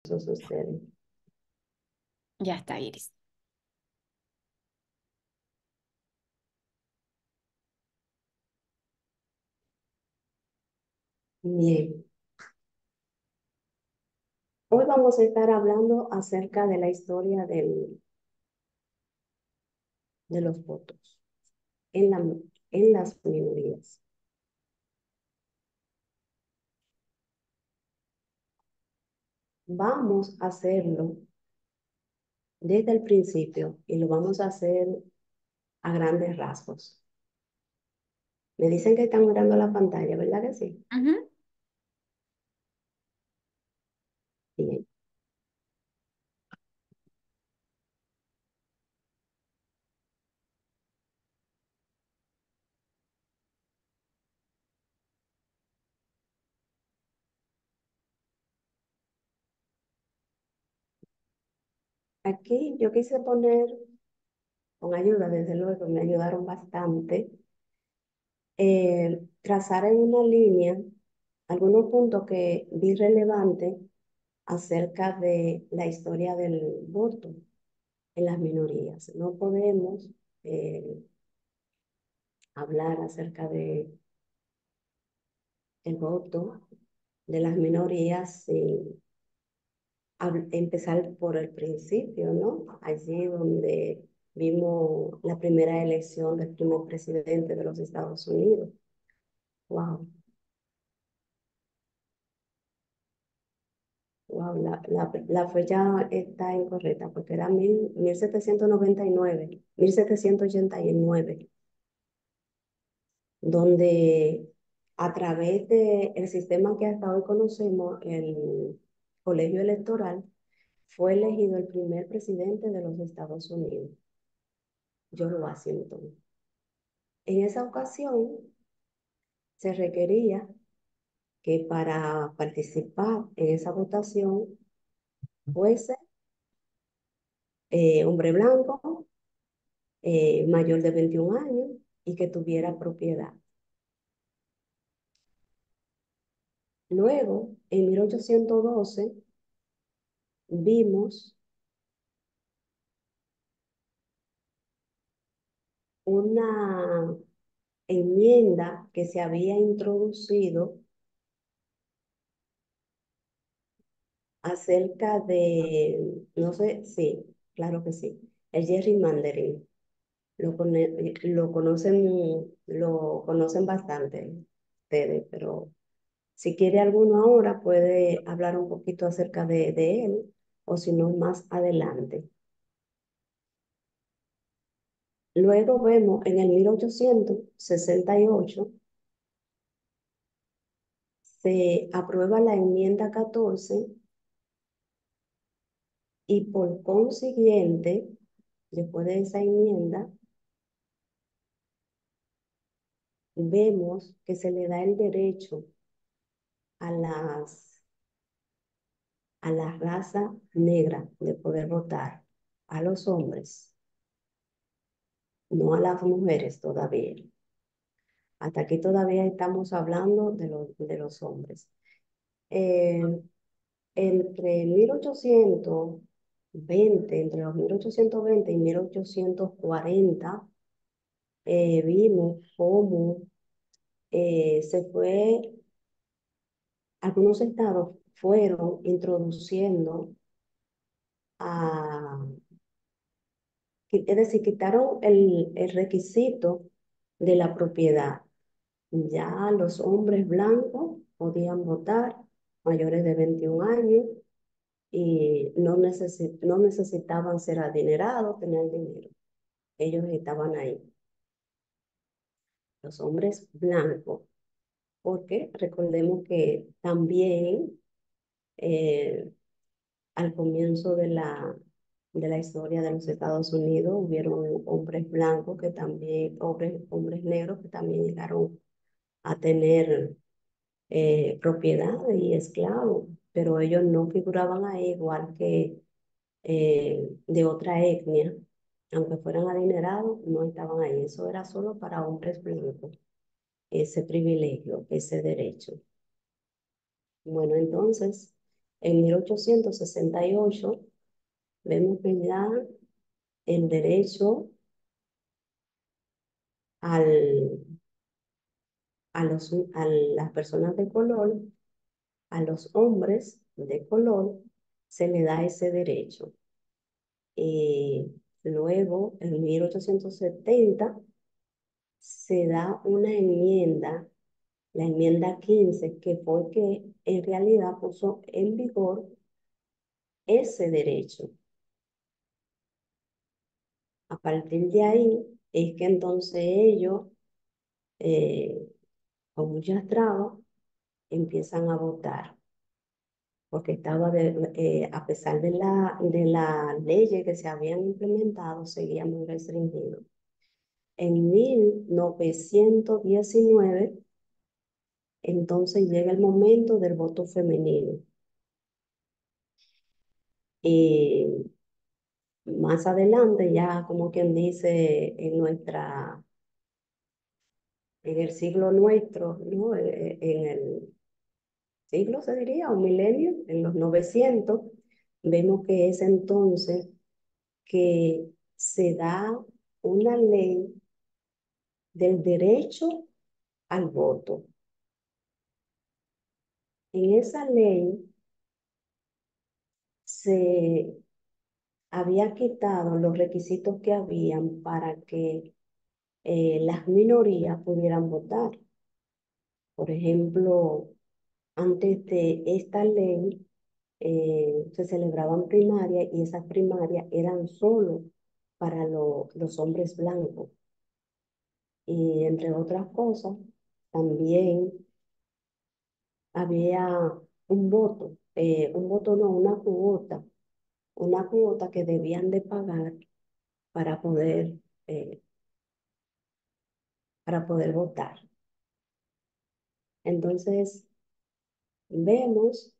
Eso sucede. Ya está, Iris. Bien, hoy vamos a estar hablando acerca de la historia de los votos en en las minorías. Vamos a hacerlo desde el principio y lo vamos a hacer a grandes rasgos. Me dicen que están mirando la pantalla, ¿verdad que sí? Ujú. Bien, aquí yo quise poner, con ayuda, desde luego, me ayudaron bastante, trazar en una línea algunos puntos que vi relevantes acerca de la historia del voto en las minorías. No podemos eh, hablar acerca de el voto de las minorías sin empezar por el principio, ¿no? Allí donde vimos la primera elección del primer presidente de los Estados Unidos. Wow, wow, la fecha está incorrecta porque era 1799, 1789, donde a través del sistema que hasta hoy conocemos, el colegio electoral, fue elegido el primer presidente de los Estados Unidos, George Washington. En esa ocasión se requería que para participar en esa votación fuese hombre blanco, mayor de 21 años y que tuviera propiedad. Luego, en 1812, vimos una enmienda que se había introducido acerca de, no sé, sí, claro que sí, el gerrymandering. Lo conocen bastante ustedes, pero si quiere alguno ahora puede hablar un poquito acerca de él o si no más adelante. Luego vemos en el 1868 se aprueba la enmienda 14 y por consiguiente, después de esa enmienda, vemos que se le da el derecho a a la raza negra de poder votar, a los hombres, no a las mujeres todavía. Hasta aquí todavía estamos hablando de los hombres. Eh, entre 1820, entre los 1820 y 1840, vimos cómo se fue, algunos estados fueron introduciendo a, es decir, quitaron el requisito de la propiedad. Ya los hombres blancos podían votar, mayores de 21 años, y no necesitaban ser adinerados, tener dinero. Ellos estaban ahí, los hombres blancos, porque recordemos que también eh, al comienzo de de la historia de los Estados Unidos hubieron hombres blancos que también, hombres negros que también llegaron a tener propiedad y esclavos, pero ellos no figuraban ahí igual que de otra etnia, aunque fueran adinerados, no estaban ahí. Eso era solo para hombres blancos, ese privilegio, ese derecho. Bueno, entonces, en 1868 vemos que ya el derecho al, a las personas de color, a los hombres de color, se le da ese derecho. Luego, en 1870, se da una enmienda, la enmienda 15, que fue que en realidad puso en vigor ese derecho. A partir de ahí es que entonces ellos, eh, con muchas trabas, empiezan a votar, porque a pesar de la leyes que se habían implementado, seguía muy restringido. En 1919, entonces llega el momento del voto femenino. Y más adelante, ya como quien dice, en el siglo nuestro, ¿no? En el siglo se diría, o milenio, en los 900, vemos que es entonces que se da una ley del derecho al voto. En esa ley se había quitado los requisitos que habían para que las minorías pudieran votar. Por ejemplo, antes de esta ley se celebraban primarias y esas primarias eran solo para los hombres blancos. Y entre otras cosas, también había un voto no, una cuota que debían de pagar para poder, eh, para poder votar. Entonces, vemos,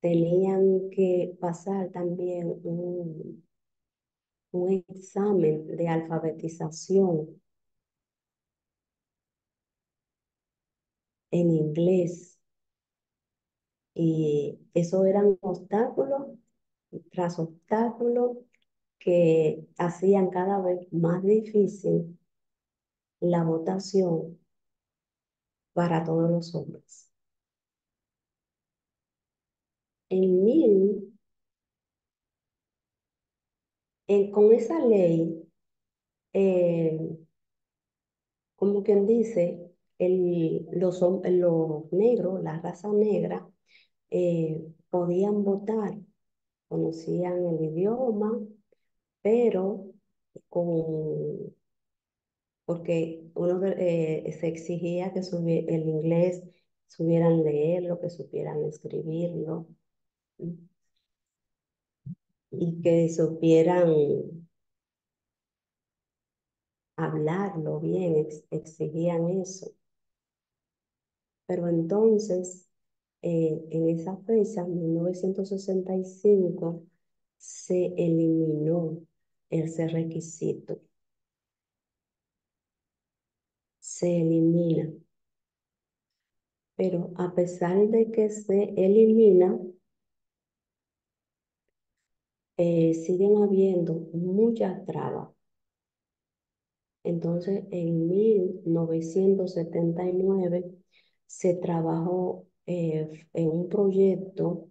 tenían que pasar también un examen de alfabetización en inglés. Y eso eran obstáculos tras obstáculos que hacían cada vez más difícil la votación para todos los hombres. En mil, con esa ley, eh, como quien dice, los negros, la raza negra, podían votar, conocían el idioma, pero con, porque se exigía que el inglés supieran leerlo, que supieran escribirlo y que supieran hablarlo bien, exigían eso. Pero entonces, en esa fecha, 1965, se eliminó ese requisito. Se elimina. Pero a pesar de que se elimina, siguen habiendo muchas trabas. Entonces, en 1979 se trabajó en un proyecto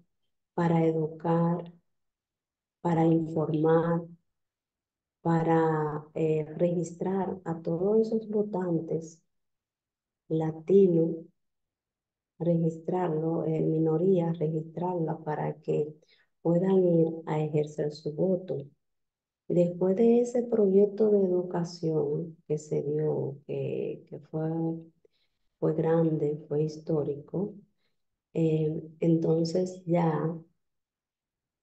para educar, para informar, para registrar a todos esos votantes latinos, registrarlo, minorías, registrarla para que puedan ir a ejercer su voto. Después de ese proyecto de educación que se dio, que fue grande, fue histórico, entonces ya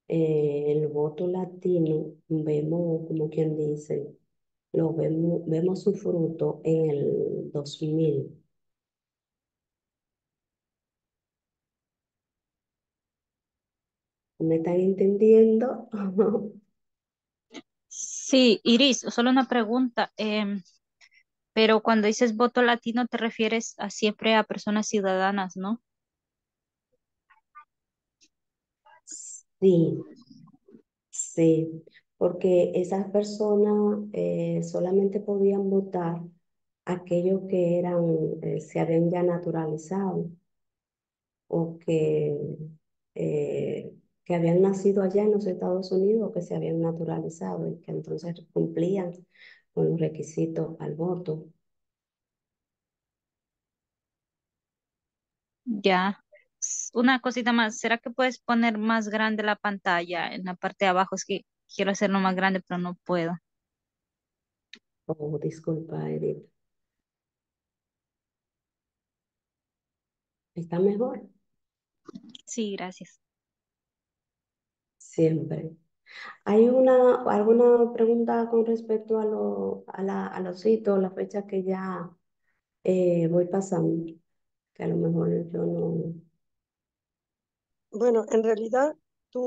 el voto latino vemos, como quien dice, vemos su fruto en el 2000. ¿Me están entendiendo? Sí, Iris, solo una pregunta. Pero cuando dices voto latino te refieres a siempre a personas ciudadanas, ¿no? Sí, sí, porque esas personas solamente podían votar aquellos que se habían ya naturalizado o eh, que habían nacido allá en los Estados Unidos o que se habían naturalizado y que entonces cumplían con los requisitos al voto. Ya. Una cosita más, ¿será que puedes poner más grande la pantalla en la parte de abajo? Es que quiero hacerlo más grande, pero no puedo. Oh, disculpa, Edith. ¿Está mejor? Sí, gracias. Siempre. ¿Hay alguna pregunta con respecto a los hitos, la fecha que ya voy pasando? Que a lo mejor yo no. Bueno, en realidad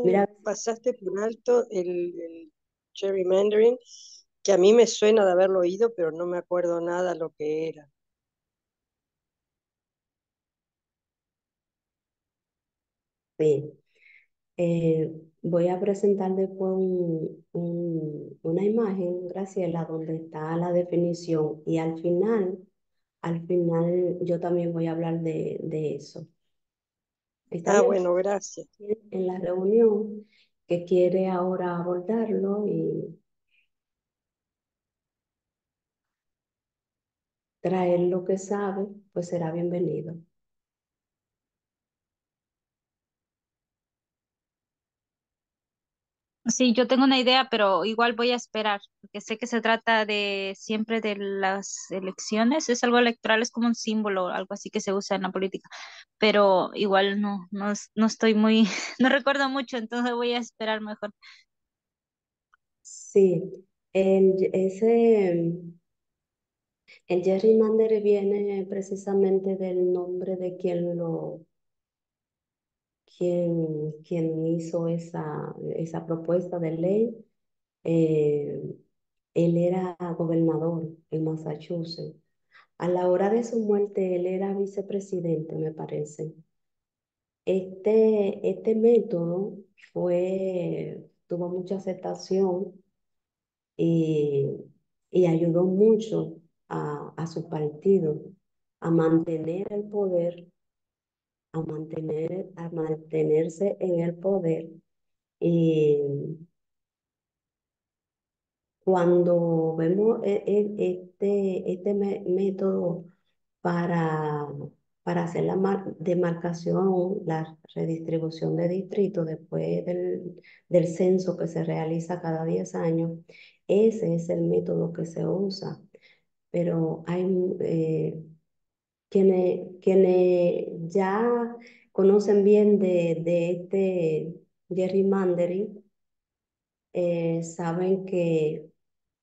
Mira, tú pasaste por alto el gerrymandering, que a mí me suena de haberlo oído, pero no me acuerdo nada lo que era. sí. Voy a presentar después una imagen, Graciela, donde está la definición y al final yo también voy a hablar de eso. ¿Está Ah, bien? bueno, gracias. En la reunión que quiere ahora abordarlo y traer lo que sabe, pues será bienvenido. Sí, yo tengo una idea, pero igual voy a esperar, porque sé que se trata de siempre de las elecciones, es algo electoral, es como un símbolo, algo así que se usa en la política, pero igual no estoy muy, no recuerdo mucho, entonces voy a esperar mejor. Sí, el gerrymander viene precisamente del nombre de quien hizo esa propuesta de ley. Eh, Él era gobernador en Massachusetts. A la hora de su muerte, él era vicepresidente, me parece. Este método tuvo mucha aceptación y, y ayudó mucho a su partido a mantener el poder, a mantenerse en el poder. Y cuando vemos método para, para hacer la demarcación, la redistribución de distritos después del censo que se realiza cada 10 años, ese es el método que se usa. Pero hay quienes ya conocen bien de este gerrymandering, saben que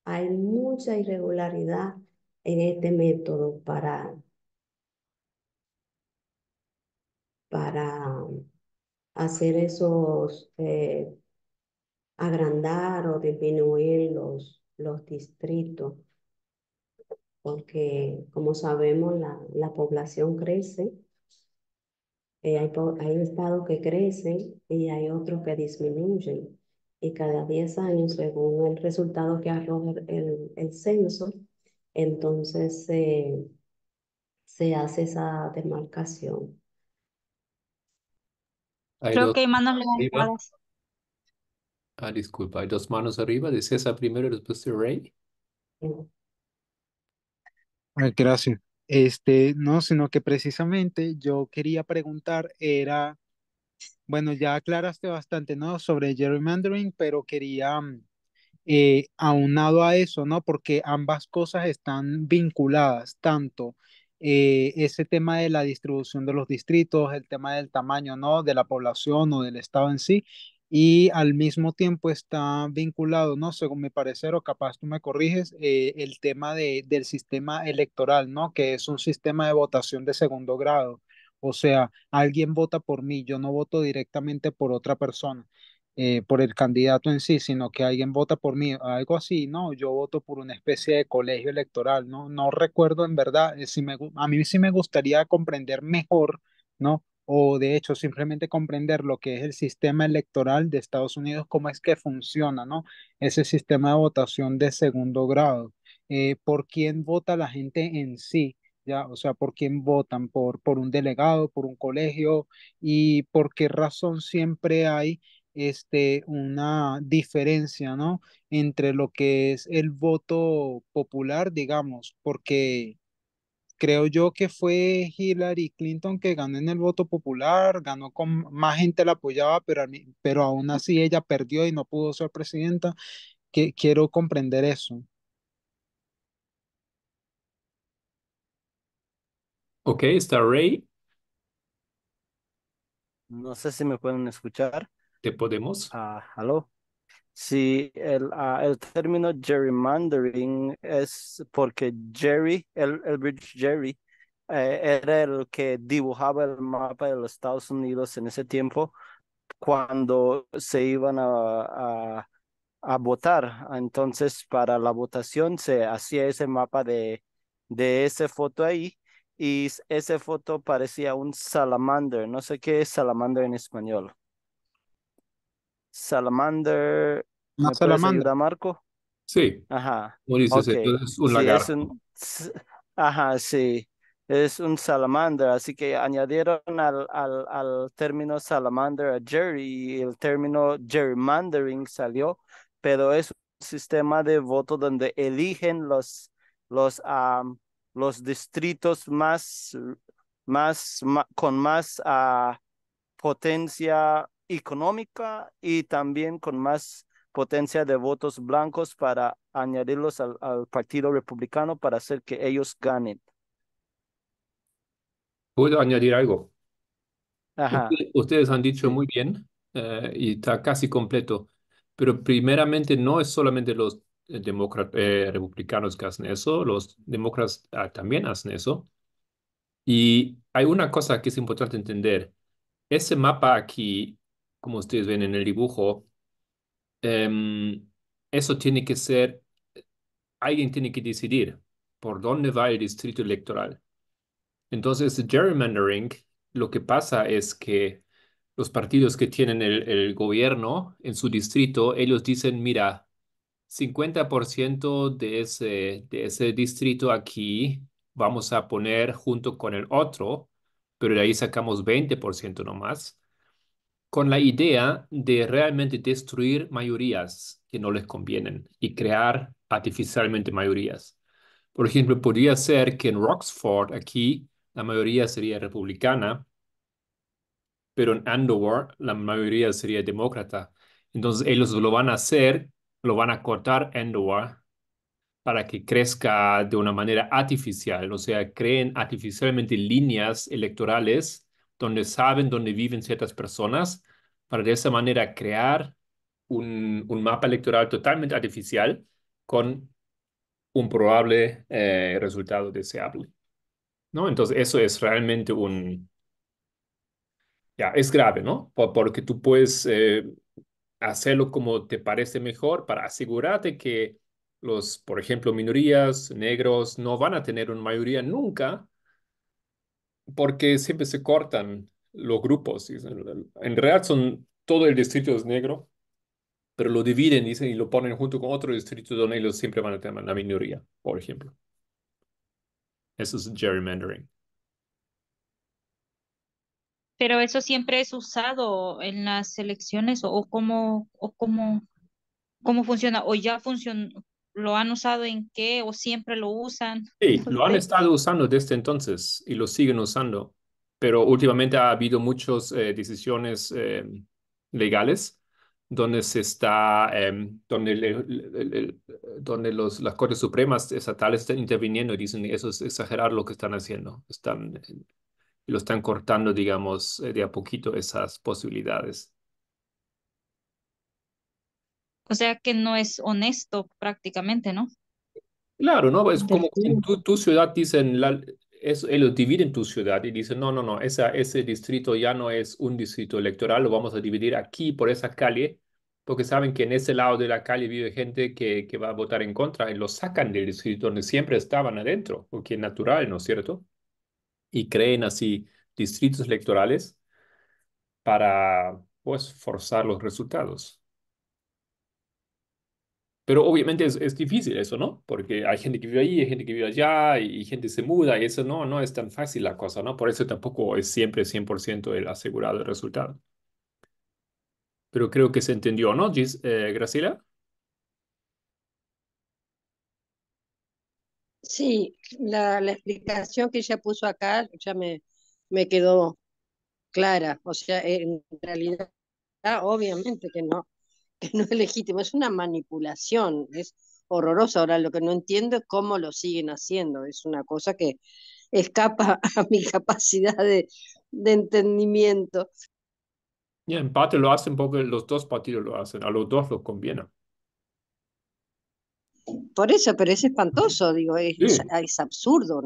hay mucha irregularidad en este método para hacer agrandar o disminuir los distritos, porque como sabemos la población crece, hay estados que crecen y hay otros que disminuyen. Y cada 10 años, según el resultado que arroja el censo, entonces se hace esa demarcación. Hay Creo dos que hay manos arriba. levantadas. Ah, disculpa, hay dos manos arriba. De César primero y después de Ray. Ay, gracias. No, sino que precisamente yo quería preguntar, bueno, ya aclaraste bastante, ¿no? Sobre gerrymandering, pero quería, aunado a eso, ¿no? Porque ambas cosas están vinculadas, tanto ese tema de la distribución de los distritos, el tema del tamaño, ¿no? De la población o del estado en sí, y al mismo tiempo está vinculado, ¿no? Según mi parecer, o capaz tú me corriges, el tema del sistema electoral, ¿no? Que es un sistema de votación de segundo grado. O sea, alguien vota por mí, yo no voto directamente por otra persona, por el candidato en sí, sino que alguien vota por mí, algo así, ¿no? Yo voto por una especie de colegio electoral, ¿no? No recuerdo en verdad, a mí sí me gustaría comprender mejor, ¿no? o de hecho simplemente comprender lo que es el sistema electoral de Estados Unidos, cómo es que funciona, ¿no? Ese sistema de votación de segundo grado, por quién vota la gente en sí. Ya, o sea, por quién votan, por un delegado, por un colegio, y por qué razón siempre hay una diferencia, ¿no? Entre lo que es el voto popular, digamos, porque creo yo que fue Hillary Clinton que ganó en el voto popular, ganó con más gente la apoyaba, pero aún así ella perdió y no pudo ser presidenta, que quiero comprender eso. Ok, está Ray, No sé si me pueden escuchar. te podemos. ¿Aló? Sí, el término gerrymandering es porque Jerry, el Bridge Jerry, era el que dibujaba el mapa de los Estados Unidos en ese tiempo cuando se iban a votar. Entonces, para la votación se hacía ese mapa de esa foto ahí y esa foto parecía un salamander. No sé qué es salamander en español. Salamander, Una ¿me puedes salamandra. ayudar, Marco? Sí, Ajá, como dices, ok. es un Sí, lagarto. ajá, sí, es un salamander, así que añadieron al término salamander a Jerry y el término gerrymandering salió, pero es un sistema de voto donde eligen los distritos con más potencia económica y también con más potencia de votos blancos para añadirlos al Partido Republicano para hacer que ellos ganen. ¿Puedo añadir algo? Ajá, Ustedes han dicho sí. muy bien y está casi completo, pero primeramente no es solamente los republicanos que hacen eso, los demócratas también hacen eso. Y hay una cosa que es importante entender. Ese mapa aquí, como ustedes ven en el dibujo, em, eso tiene que ser, alguien tiene que decidir por dónde va el distrito electoral. Entonces, gerrymandering, lo que pasa es que los partidos que tienen el gobierno en su distrito, ellos dicen, mira, 50% de ese distrito aquí vamos a poner junto con el otro, pero de ahí sacamos 20% nomás, con la idea de realmente destruir mayorías que no les convienen y crear artificialmente mayorías. Por ejemplo, podría ser que en Roxford, aquí, la mayoría sería republicana, pero en Andover la mayoría sería demócrata. Entonces ellos lo van a hacer, lo van a cortar Andover para que crezca de una manera artificial, o sea, creen artificialmente líneas electorales donde saben dónde viven ciertas personas, para de esa manera crear un mapa electoral totalmente artificial con un probable resultado deseable, ¿no? Entonces eso es realmente ya, es grave, ¿no? Porque tú puedes hacerlo como te parece mejor para asegurarte que los, por ejemplo, minorías, negros, no van a tener una mayoría nunca, porque siempre se cortan los grupos. En realidad son, todo el distrito es negro, pero lo dividen, dicen, y lo ponen junto con otro distrito donde ellos siempre van a tener una minoría, por ejemplo. Eso es gerrymandering. Pero eso siempre es usado en las elecciones cómo funciona, o ya funcionó, lo han usado en qué, o siempre lo usan, Sí, no lo han sé. estado usando desde entonces y lo siguen usando, pero últimamente ha habido muchas decisiones legales donde se está, donde las Cortes Supremas estatales están interviniendo y dicen eso es exagerar lo que están haciendo, y lo están cortando, digamos, de a poquito esas posibilidades. O sea que no es honesto prácticamente, ¿no? Claro, ¿no? Es Del como en todo. tu ciudad dicen, ellos dividen tu ciudad y dicen, no, no, no, ese distrito ya no es un distrito electoral, lo vamos a dividir aquí por esa calle, porque saben que en ese lado de la calle vive gente que va a votar en contra y lo sacan del distrito donde siempre estaban adentro, porque es natural, ¿no es cierto? Y creen así distritos electorales para, pues, forzar los resultados. Pero obviamente es difícil eso, ¿no? Porque hay gente que vive ahí, hay gente que vive allá y gente se muda y eso no es tan fácil la cosa, ¿no? Por eso tampoco es siempre 100% el asegurado el resultado. Pero creo que se entendió, ¿no, Graciela? Sí, la explicación que ella puso acá ya me quedó clara. O sea, en realidad, obviamente que no, que no es legítimo, es una manipulación, es horroroso. Ahora, lo que no entiendo es cómo lo siguen haciendo, es una cosa que escapa a mi capacidad de entendimiento. Y en parte lo hacen porque los dos partidos lo hacen, a los dos los conviene. Por eso, pero es espantoso, digo, Sí, es absurdo,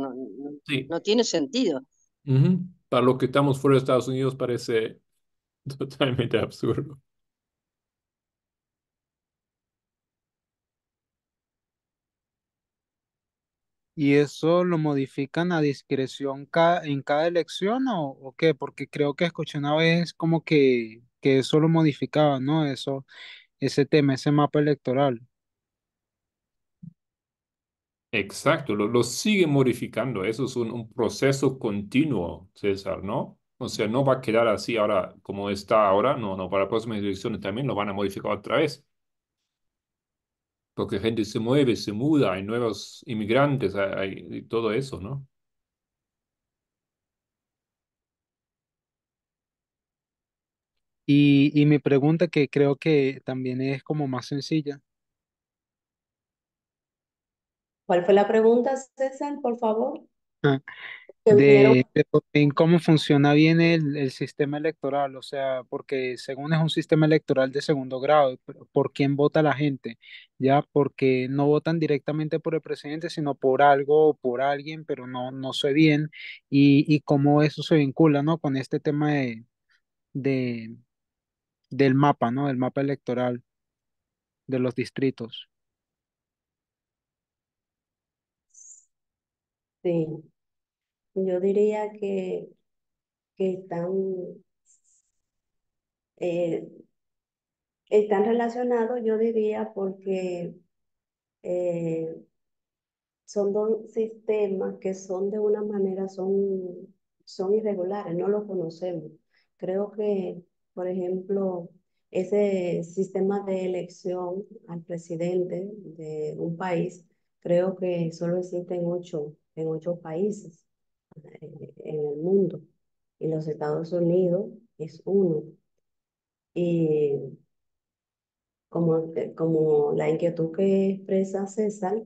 sí. no tiene sentido. Ujú. Para los que estamos fuera de Estados Unidos parece totalmente absurdo. ¿Y eso lo modifican a discreción en cada elección o qué? Porque creo que escuché una vez como que eso lo modificaba, ¿no? Eso, ese tema, ese mapa electoral. Exacto, lo sigue modificando. Eso es un proceso continuo, César, ¿no? O sea, no va a quedar así ahora como está ahora. No, para las próximas elecciones también lo van a modificar otra vez. Porque gente se mueve, se muda, hay nuevos inmigrantes, hay todo eso, ¿no? Y mi pregunta que creo que también es como más sencilla. ¿Cuál fue la pregunta, César, por favor? Que vinieron. De en cómo funciona bien el sistema electoral, o sea, porque según es un sistema electoral de segundo grado, ¿por quién vota la gente? Ya, porque no votan directamente por el presidente, sino por algo o por alguien, pero no sé bien, y cómo eso se vincula, ¿no? Con este tema de, del mapa, ¿no? Del mapa electoral de los distritos. Sí, yo diría que eh, están relacionados, yo diría, porque eh, son dos sistemas que son de una manera, son irregulares, no los conocemos. Creo que, por ejemplo, ese sistema de elección al presidente de un país, creo que solo existe en ocho países en el mundo. Y los Estados Unidos es uno. Y como la inquietud que expresa César,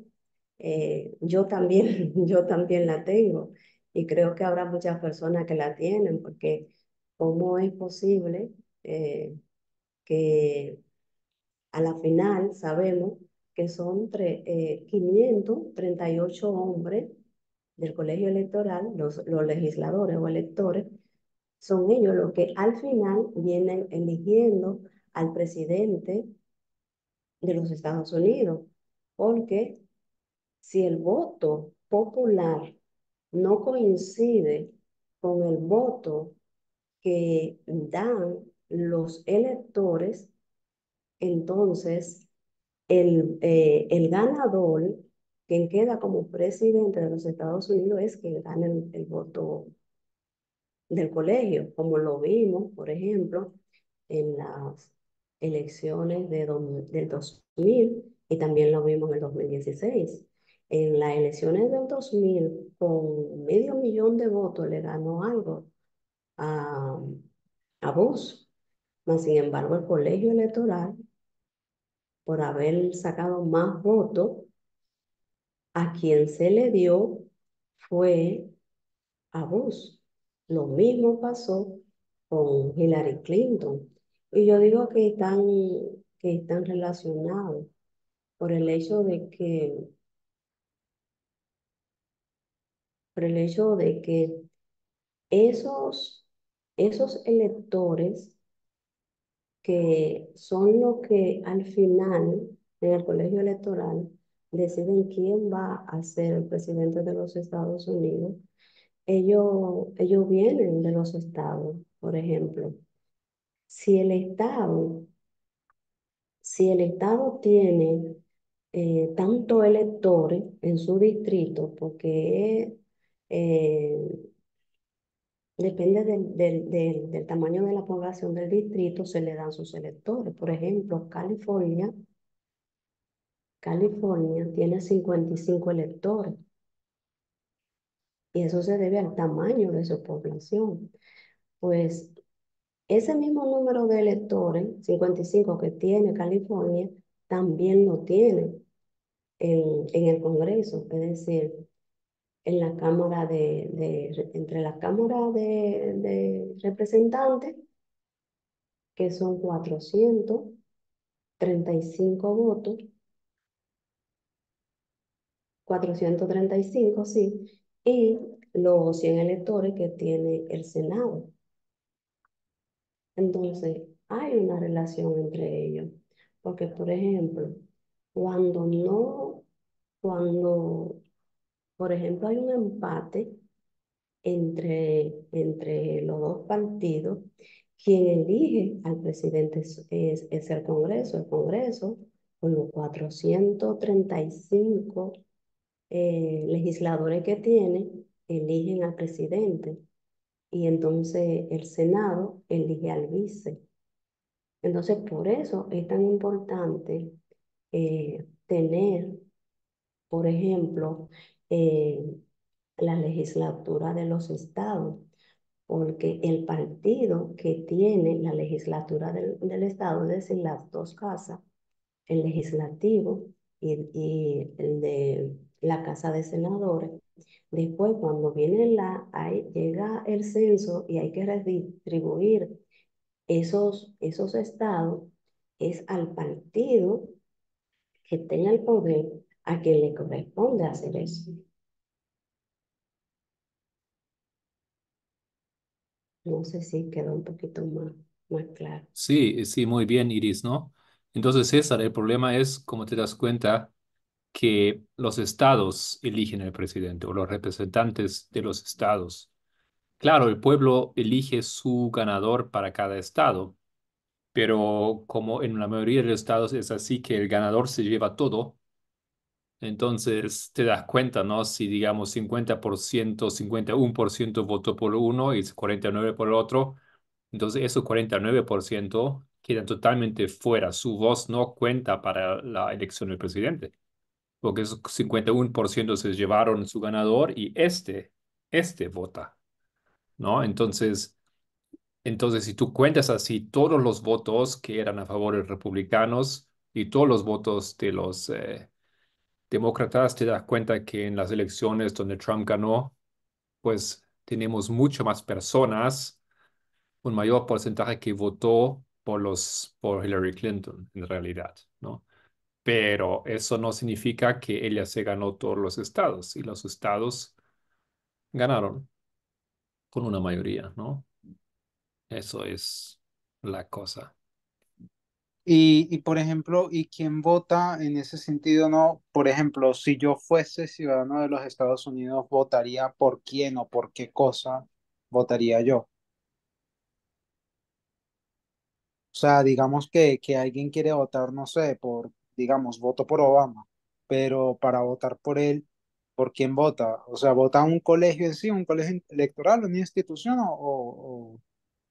yo también, yo también la tengo y creo que habrá muchas personas que la tienen porque ¿cómo es posible que a la final sabemos que son 538 hombres del colegio electoral, los legisladores o electores, son ellos los que al final vienen eligiendo al presidente de los Estados Unidos? Porque si el voto popular no coincide con el voto que dan los electores, entonces el ganador, quien queda como presidente de los Estados Unidos, es quien gana el voto del colegio, como lo vimos, por ejemplo, en las elecciones del 2000 y también lo vimos en el 2016. En las elecciones del 2000, con medio millón de votos, le ganó algo a, a Bush. Mas, sin embargo, el colegio electoral, por haber sacado más votos, a quien se le dio fue a Bush. Lo mismo pasó con Hillary Clinton. Y yo digo que están relacionados por el hecho de que, por el hecho de que esos, esos electores que son los que al final en el colegio electoral deciden quién va a ser el presidente de los Estados Unidos, ellos vienen de los estados, por ejemplo. Si el estado, si el estado tiene tantos electores en su distrito, porque depende del tamaño de la población del distrito, se le dan sus electores. Por ejemplo, California tiene 55 electores y eso se debe al tamaño de su población. Pues ese mismo número de electores, 55 que tiene California, también lo tiene en el Congreso, es decir, en la Cámara entre la Cámara de Representantes, que son 435 votos, 435 sí, y los 100 electores que tiene el Senado. Entonces, hay una relación entre ellos, porque, por ejemplo, cuando no, cuando, por ejemplo, hay un empate entre los dos partidos, quien elige al presidente es el Congreso, con los 435 legisladores que tiene, eligen al presidente y entonces el Senado elige al vice. Entonces, por eso es tan importante tener, por ejemplo, la legislatura de los estados, porque el partido que tiene la legislatura del estado, es decir, las dos casas, el legislativo y el de la Casa de Senadores, después cuando llega el censo y hay que redistribuir esos estados, es al partido que tenga el poder a quien le corresponde hacer eso. No sé si quedó un poquito más claro. Sí, sí, muy bien, Iris, ¿no? Entonces, César, el problema es, como te das cuenta, que los estados eligen el presidente o los representantes de los estados. Claro, el pueblo elige su ganador para cada estado, pero como en la mayoría de los estados es así que el ganador se lleva todo, entonces te das cuenta, ¿no? Si digamos 50%, 51% votó por uno y 49% por el otro, entonces esos 49% quedan totalmente fuera. Su voz no cuenta para la elección del presidente, porque esos 51% se llevaron su ganador y este vota, ¿no? Entonces, si tú cuentas así todos los votos que eran a favor de los republicanos y todos los votos de los demócratas, te das cuenta que en las elecciones donde Trump ganó, pues tenemos mucho más personas, un mayor porcentaje que votó por Hillary Clinton, en realidad, ¿no? Pero eso no significa que ella se ganó todos los estados y los estados ganaron con una mayoría, ¿no? Eso es la cosa. Por ejemplo, ¿y quién vota en ese sentido? No, por ejemplo, si yo fuese ciudadano de los Estados Unidos, ¿votaría por quién o por qué cosa votaría yo? O sea, digamos que alguien quiere votar, no sé, digamos, voto por Obama, pero para votar por él, ¿por quién vota? O sea, ¿vota un colegio en sí, un colegio electoral, una institución o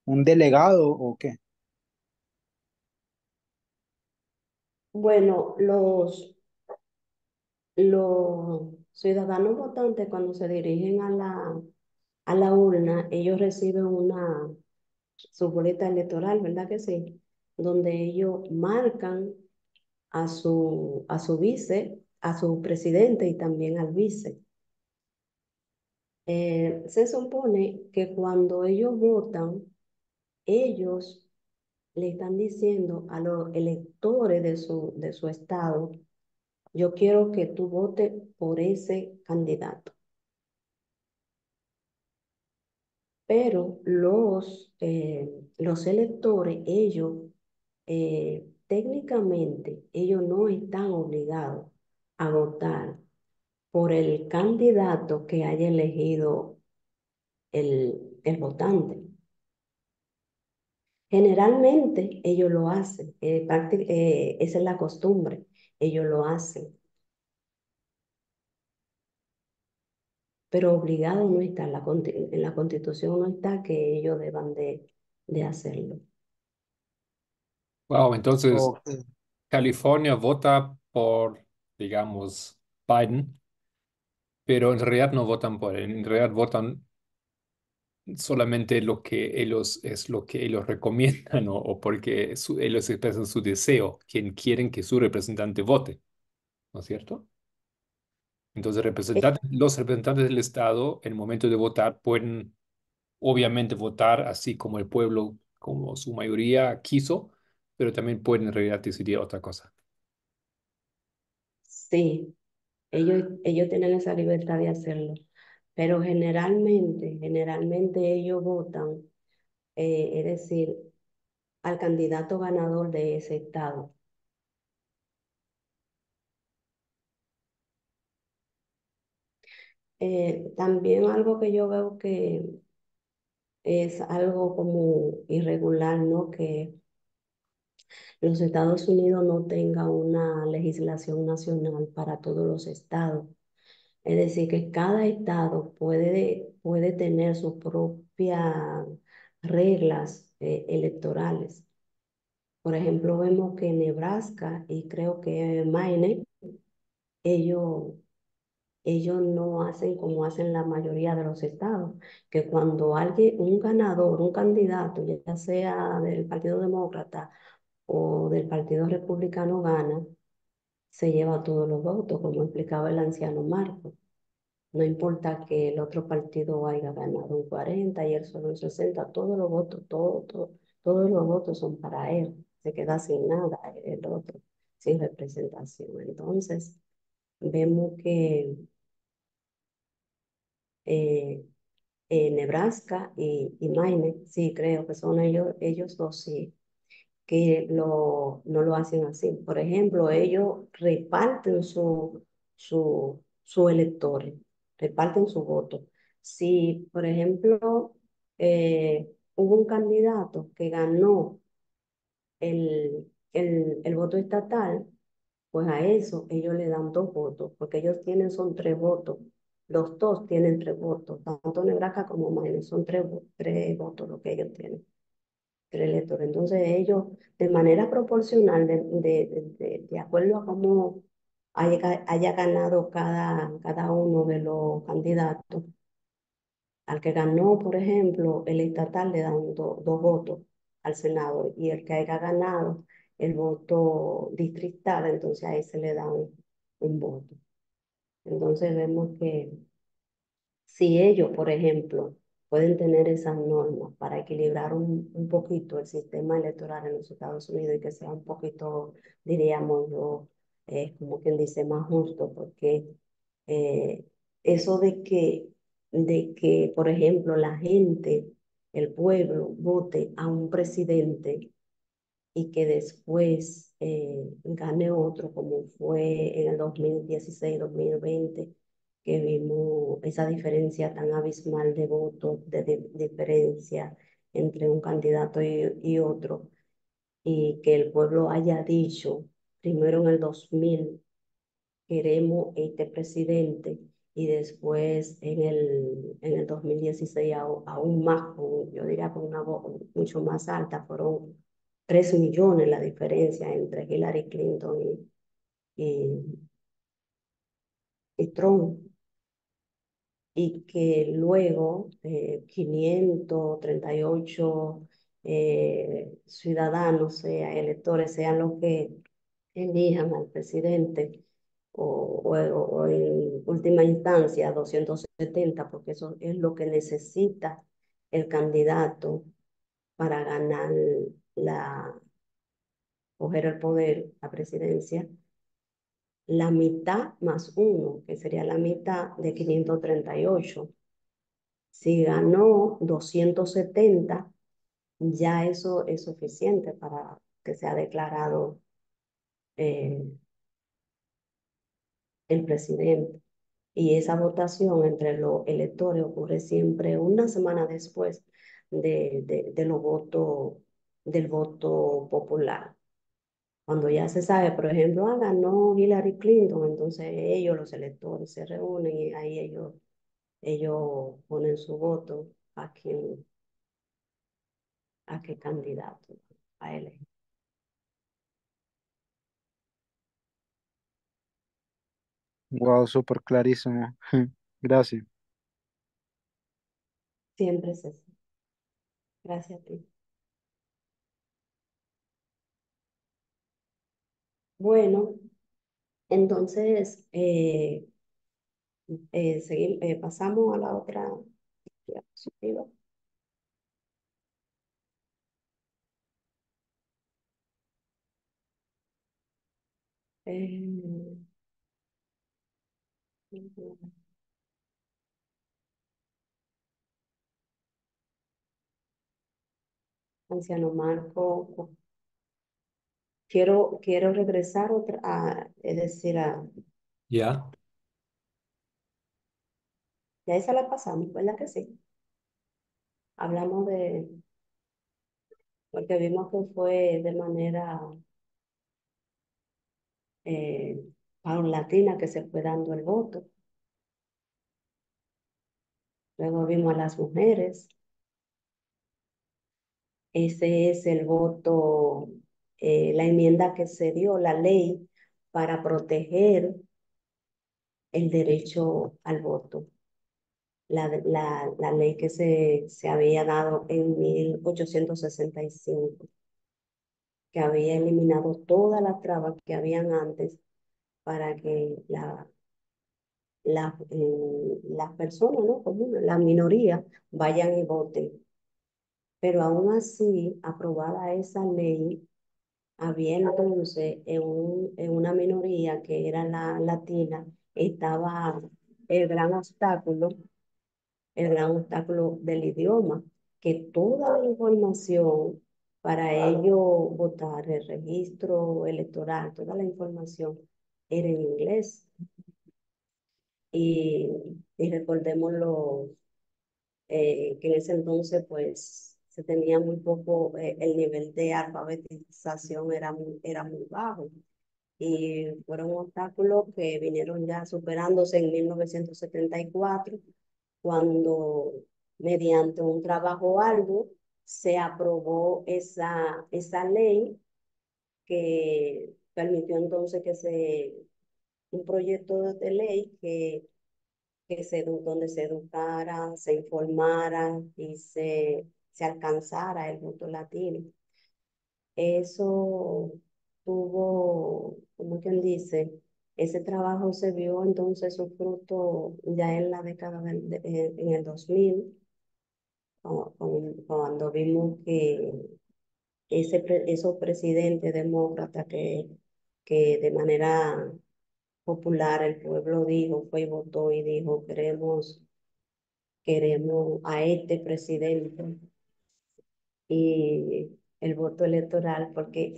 un delegado o qué? Bueno, los ciudadanos votantes cuando se dirigen a la urna, ellos reciben su boleta electoral, ¿verdad que sí? Donde ellos marcan a su vice, a su presidente y también al vice. Se supone que cuando ellos votan, ellos le están diciendo a los electores de su estado: yo quiero que tú votes por ese candidato. Pero los electores, técnicamente, ellos no están obligados a votar por el candidato que haya elegido el votante. Generalmente ellos lo hacen, esa es la costumbre, ellos lo hacen, pero obligado no está, en la Constitución no está que ellos deban de hacerlo. Wow, entonces Ok. California vota por, digamos, Biden, pero en realidad no votan por él, en realidad votan solamente lo que ellos es lo que ellos recomiendan o porque ellos expresan su deseo, quien quieren que su representante vote, ¿no es cierto? Entonces, Eh, los representantes del Estado, en el momento de votar, pueden obviamente votar así como el pueblo, como su mayoría quiso, pero también pueden en realidad decidir otra cosa. sí, ellos tienen esa libertad de hacerlo, pero generalmente ellos votan, es decir, al candidato ganador de ese estado. También algo que yo veo que es algo como irregular, ¿no? Que los Estados Unidos no tengan una legislación nacional para todos los estados. Es decir, que cada estado puede tener sus propias reglas electorales. Por ejemplo, vemos que Nebraska y creo que Maine, ellos ellos no hacen como hacen la mayoría de los estados, que cuando alguien, un ganador, un candidato, ya sea del Partido Demócrata o del Partido Republicano gana, se lleva todos los votos, como explicaba el anciano Marco. No importa que el otro partido haya ganado un 40 y él solo un 60, todos los votos, todos los votos son para él. Se queda sin nada el otro, sin representación. Entonces, vemos que eh, Nebraska y Maine, sí, creo que son ellos dos, sí, que no lo hacen así. Por ejemplo, ellos reparten su electores, reparten su voto. Si, por ejemplo, hubo un candidato que ganó el voto estatal, pues a eso ellos le dan dos votos, porque ellos tienen son tres votos. Los dos tienen tres votos, tanto Nebraska como Maine, son tres votos lo que ellos tienen, tres electores. Entonces ellos, de manera proporcional, de acuerdo a cómo haya ganado cada uno de los candidatos, al que ganó, por ejemplo, el estatal le dan dos votos al Senado y el que haya ganado el voto distrital, entonces a ese le dan un voto. Entonces vemos que si ellos, por ejemplo, pueden tener esas normas para equilibrar un poquito el sistema electoral en los Estados Unidos y que sea un poquito, diríamos yo, como quien dice, más justo, porque eh, eso de que, por ejemplo, la gente, el pueblo, vote a un presidente y que después gane otro, como fue en el 2016-2020, que vimos esa diferencia tan abismal de votos, de diferencia entre un candidato y otro, y que el pueblo haya dicho, primero en el 2000, queremos este presidente, y después en el 2016 aún más, yo diría con una voz mucho más alta, fueron 3 millones la diferencia entre Hillary Clinton y, y Trump, y que luego 538 ciudadanos, sea electores, sean los que elijan al presidente, o en última instancia 270, porque eso es lo que necesita el candidato para ganar coger el poder, la presidencia, la mitad más uno, que sería la mitad de 538. Si ganó 270, ya eso es suficiente para que sea declarado eh, el presidente. y esa votación entre los electores ocurre siempre una semana después de los votos, del voto popular. Cuando ya se sabe, por ejemplo, ganó Hillary Clinton, entonces ellos, los electores, se reúnen y ahí ellos ponen su voto a qué candidato a elegir. Wow, súper clarísimo. Gracias. Siempre es así. Gracias a ti. Bueno, entonces pasamos a la otra diapositiva. Eh, Anciano Marco, quiero regresar es decir, Ya, ya esa la pasamos, ¿verdad que sí? Hablamos porque vimos que fue de manera eh, paulatina que se fue dando el voto. Luego vimos a las mujeres. Ese es el voto, la enmienda que se dio, la ley para proteger el derecho al voto. La ley que se había dado en 1865, que había eliminado todas las trabas que habían antes para que las personas, ¿no? Como la minoría, vayan y voten. Pero aún así, aprobada esa ley, había entonces en una minoría que era la latina, estaba el gran obstáculo, el gran obstáculo del idioma, que toda la información para ello votar, el registro electoral, toda la información era en inglés. Y recordemos que en ese entonces pues se tenía muy poco, el nivel de alfabetización era muy bajo. Y fueron obstáculos que vinieron ya superándose en 1974, cuando mediante un trabajo arduo se aprobó esa ley que permitió entonces un proyecto de ley donde se educara, se informara y se alcanzara el voto latino. Eso tuvo, como quien dice, ese trabajo se vio entonces su fruto ya en la década en el 2000, cuando vimos que esos presidentes demócratas que de manera popular el pueblo dijo, fue y votó y dijo, queremos a este presidente y el voto electoral, porque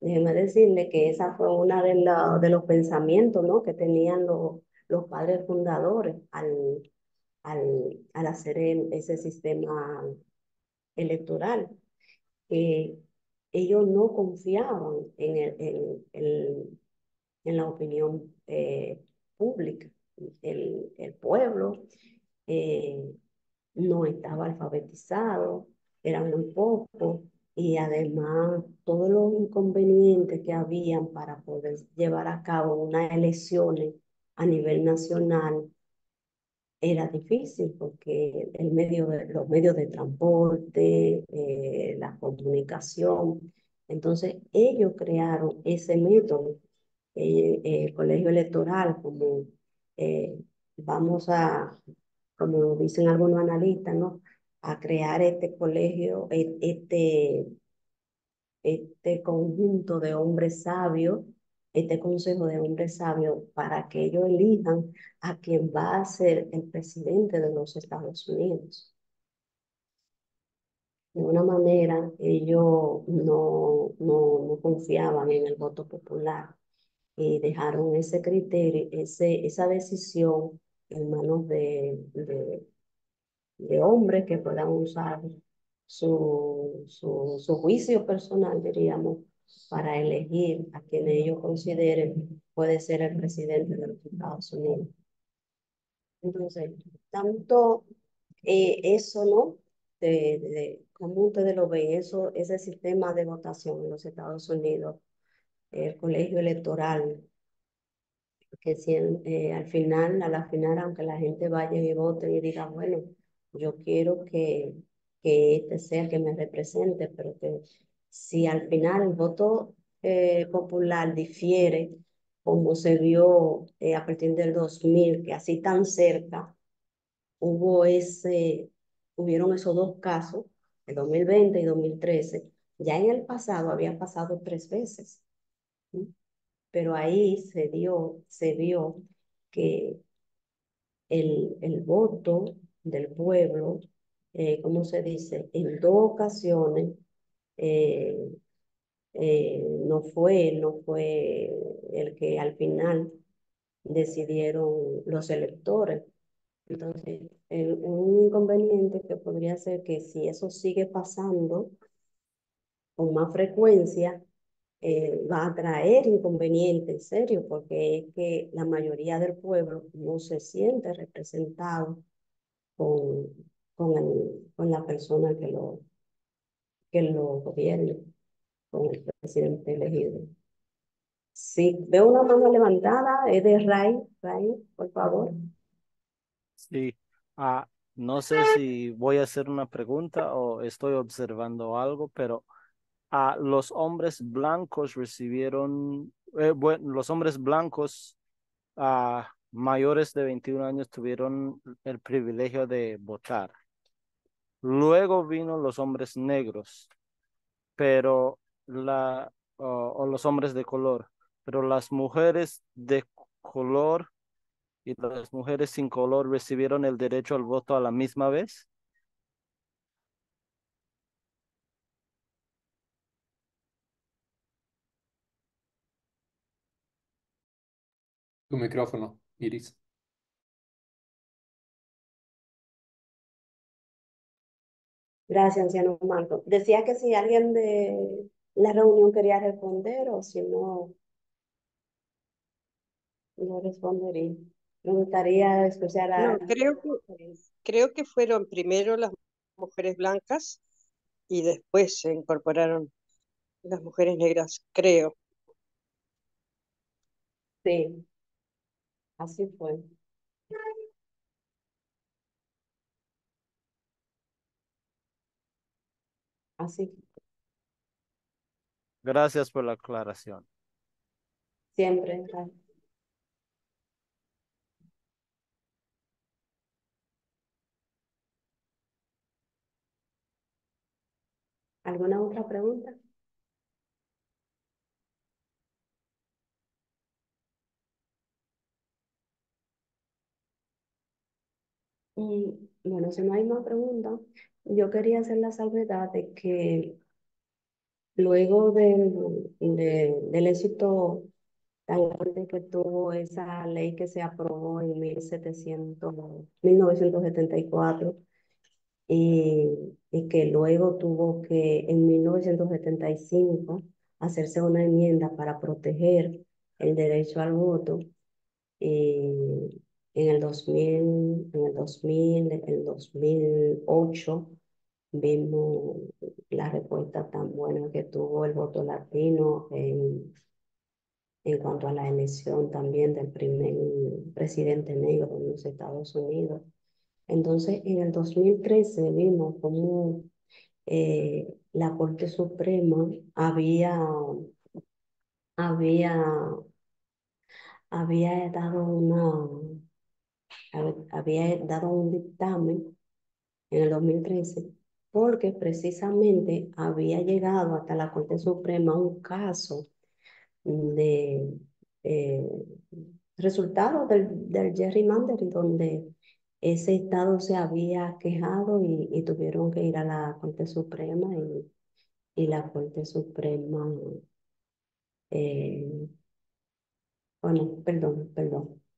déjeme decirle que esa fue una de los pensamientos, ¿no? Que tenían los padres fundadores al hacer ese sistema electoral. Que ellos no confiaban en la opinión pública. El pueblo eh, no estaba alfabetizado, era muy poco, y además todos los inconvenientes que habían para poder llevar a cabo unas elecciones a nivel nacional era difícil porque los medios de transporte, la comunicación, entonces ellos crearon ese método, el colegio electoral, como eh, vamos como dicen algunos analistas, ¿no? A crear este colegio, este conjunto de hombres sabios, este consejo de hombres sabios, para que ellos elijan a quien va a ser el presidente de los Estados Unidos. De una manera, ellos no confiaban en el voto popular. y dejaron ese criterio, esa decisión en manos de hombres que puedan usar su juicio personal, diríamos, para elegir a quien ellos consideren puede ser el presidente de los Estados Unidos. Entonces, tanto eso, ¿no? ¿Cómo ustedes lo ven? Eso, ese sistema de votación en los Estados Unidos, el colegio electoral, que si al final, a la final, aunque la gente vaya y vote y diga, bueno, yo quiero que este sea el que me represente, pero que si al final el voto popular difiere, como se vio a partir del 2000 que así tan cerca, hubieron esos dos casos, el 2020 y 2013. Ya en el pasado habían pasado 3 veces, ¿sí? Pero ahí se vio que el voto del pueblo, ¿cómo se dice? En 2 ocasiones eh, no fue el que al final decidieron los electores. Entonces, un inconveniente que podría ser que si eso sigue pasando con más frecuencia, va a traer inconvenientes en serio, porque es que la mayoría del pueblo no se siente representado con, con la persona que lo gobierne, con el presidente elegido. Si veo una mano levantada, es de Ray, por favor. Sí, no sé si voy a hacer una pregunta o estoy observando algo, pero los hombres blancos recibieron, bueno, los hombres blancos mayores de 21 años tuvieron el privilegio de votar. Luego vino los hombres negros, pero o los hombres de color, pero las mujeres de color y las mujeres sin color recibieron el derecho al voto a la misma vez. Tu micrófono, Iris. Gracias, anciano Marco. Decía que si alguien de la reunión quería responder o si no, no respondería. Me gustaría escuchar No, a... creo que fueron primero las mujeres blancas y después se incorporaron las mujeres negras, creo. Sí, así fue. Así, Gracias por la aclaración. siempre. ¿Alguna otra pregunta? Bueno, si no hay más preguntas, yo quería hacer la salvedad de que luego del éxito tan grande que tuvo esa ley que se aprobó en 1974 y que luego tuvo que en 1975 hacerse una enmienda para proteger el derecho al voto. En el 2000, el 2008 vimos la respuesta tan buena que tuvo el voto latino en cuanto a la elección también del primer presidente negro en los Estados Unidos. Entonces, en el 2013 vimos cómo la Corte Suprema había, había dado había dado un dictamen en el 2013 porque precisamente había llegado hasta la Corte Suprema un caso de eh, resultado del gerrymandering, donde ese estado se había quejado y tuvieron que ir a la Corte Suprema y la Corte Suprema eh, Bueno,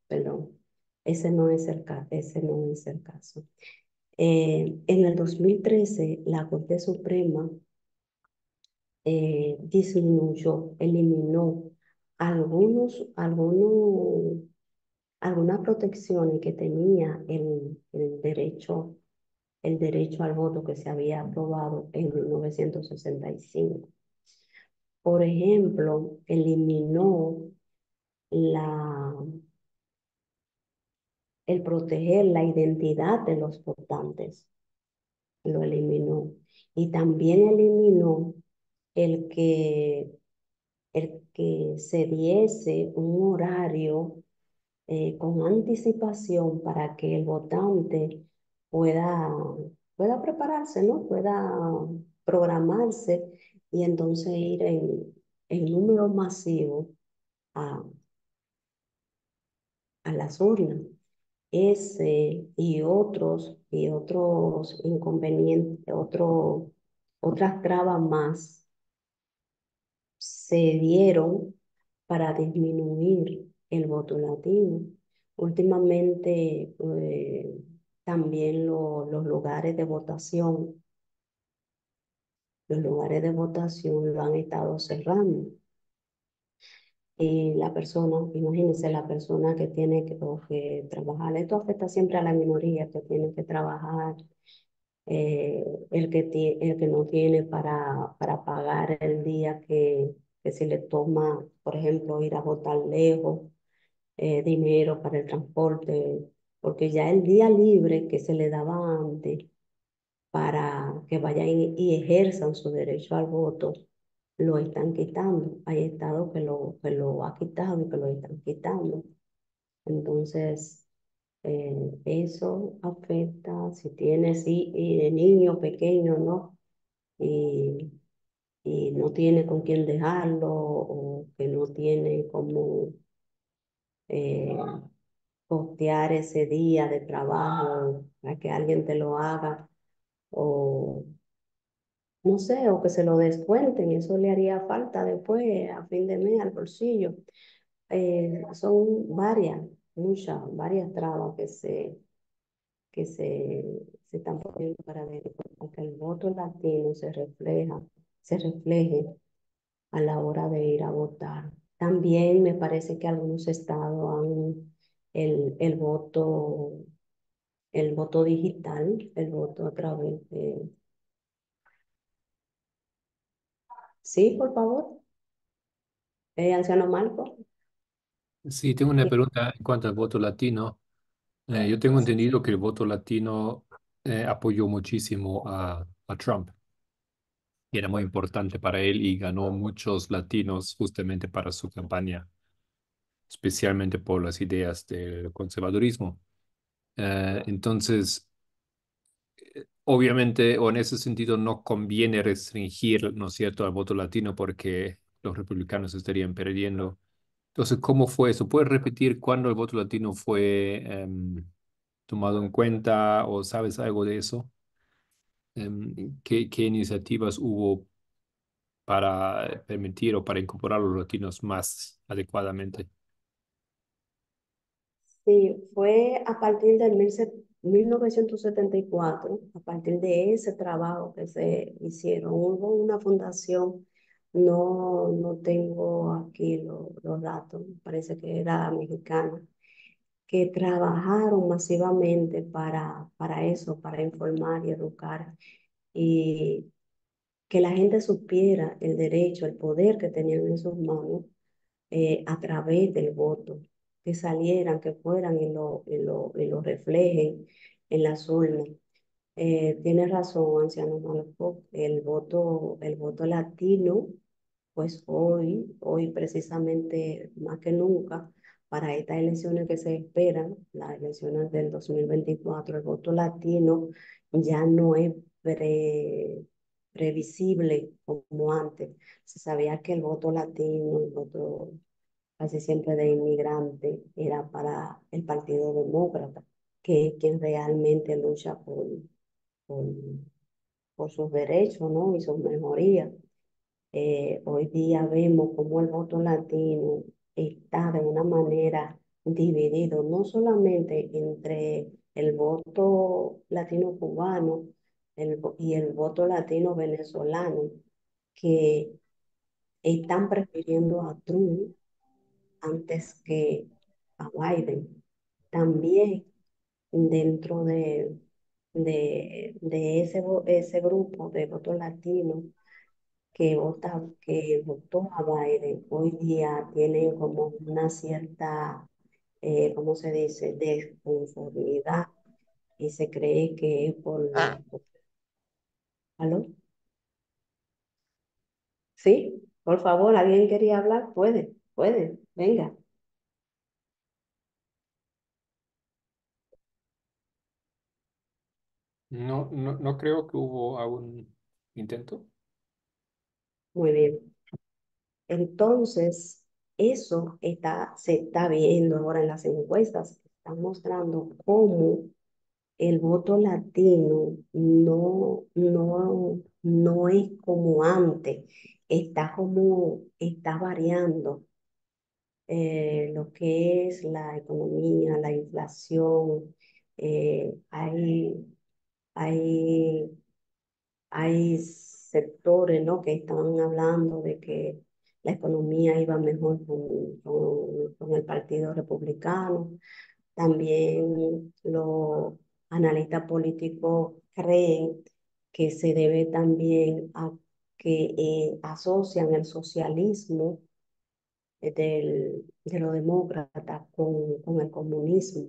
perdón. Ese no es ese no es el caso. En el 2013, la Corte Suprema eliminó algunas protecciones que tenía el derecho al voto que se había aprobado en 1965. Por ejemplo, eliminó la, el proteger la identidad de los votantes, lo eliminó. Y también eliminó el que, el que se diese un horario con anticipación para que el votante pueda, pueda prepararse, ¿no? Pueda programarse y entonces ir en número masivo a, a las urnas. Ese y otros inconvenientes, otras trabas más se dieron para disminuir el voto latino. Últimamente, también los lugares de votación lo han estado cerrando. Y la persona, imagínense, la persona que tiene que trabajar, esto afecta siempre a la minoría que tiene que trabajar, el que no tiene para pagar el día que se le toma, por ejemplo, ir a votar lejos, dinero para el transporte, porque ya el día libre que se le daba antes para que vayan y ejerzan su derecho al voto, lo están quitando. Hay estados que lo ha quitado y que lo están quitando. Entonces, eso afecta si tienes niño pequeño, ¿no? Y, y no tiene con quién dejarlo o que no tiene cómo eh, postear ese día de trabajo para que alguien te lo haga o no sé, o que se lo descuenten, eso le haría falta después a fin de mes al bolsillo. Son varias trabas se están poniendo para ver que el voto latino se refleje a la hora de ir a votar. También me parece que algunos estados han el voto, el voto digital, el voto a través de... Sí, por favor, anciano Marco. Sí, tengo una pregunta en cuanto al voto latino. Yo tengo entendido que el voto latino apoyó muchísimo a Trump y era muy importante para él y ganó muchos latinos justamente para su campaña, especialmente por las ideas del conservadurismo. Entonces, obviamente, o en ese sentido, no conviene restringir, ¿no es cierto?, al voto latino porque los republicanos estarían perdiendo. Entonces, ¿cómo fue eso? ¿Puedes repetir cuándo el voto latino fue tomado en cuenta o sabes algo de eso? ¿Qué iniciativas hubo para permitir o para incorporar a los latinos más adecuadamente? Sí, fue a partir del 1974, a partir de ese trabajo que se hicieron. Hubo una fundación, no tengo aquí los datos, parece que era mexicana, que trabajaron masivamente para eso, para informar y educar, y que la gente supiera el derecho, el poder que tenían en sus manos a través del voto, que salieran, que fueran y lo reflejen en las urnas. Tiene razón, anciano Marco, el voto latino, pues hoy precisamente más que nunca, para estas elecciones que se esperan, las elecciones del 2024, el voto latino ya no es previsible como antes. Se sabía que el voto latino, el voto casi siempre de inmigrante, era para el Partido Demócrata, que es quien realmente lucha por, por sus derechos, ¿no? Y sus mejorías. Hoy día vemos cómo el voto latino está de una manera dividido, no solamente entre el voto latino-cubano y el voto latino-venezolano, que están prefiriendo a Trump antes que a Biden. También dentro de ese grupo de voto latino que votó a Biden, hoy día tienen como una cierta, ¿cómo se dice?, desconformidad y se cree que es ¿Aló? Sí, por favor, ¿alguien quería hablar? Puede, venga. No creo que hubo aún intento. Muy bien. Entonces, se está viendo ahora en las encuestas, están mostrando cómo el voto latino no es como antes, está variando lo que es la economía, la inflación, hay hay sectores, ¿no?, que están hablando de que la economía iba mejor con el Partido Republicano. También los analistas políticos creen que se debe también a que asocian el socialismo de los demócratas con el comunismo.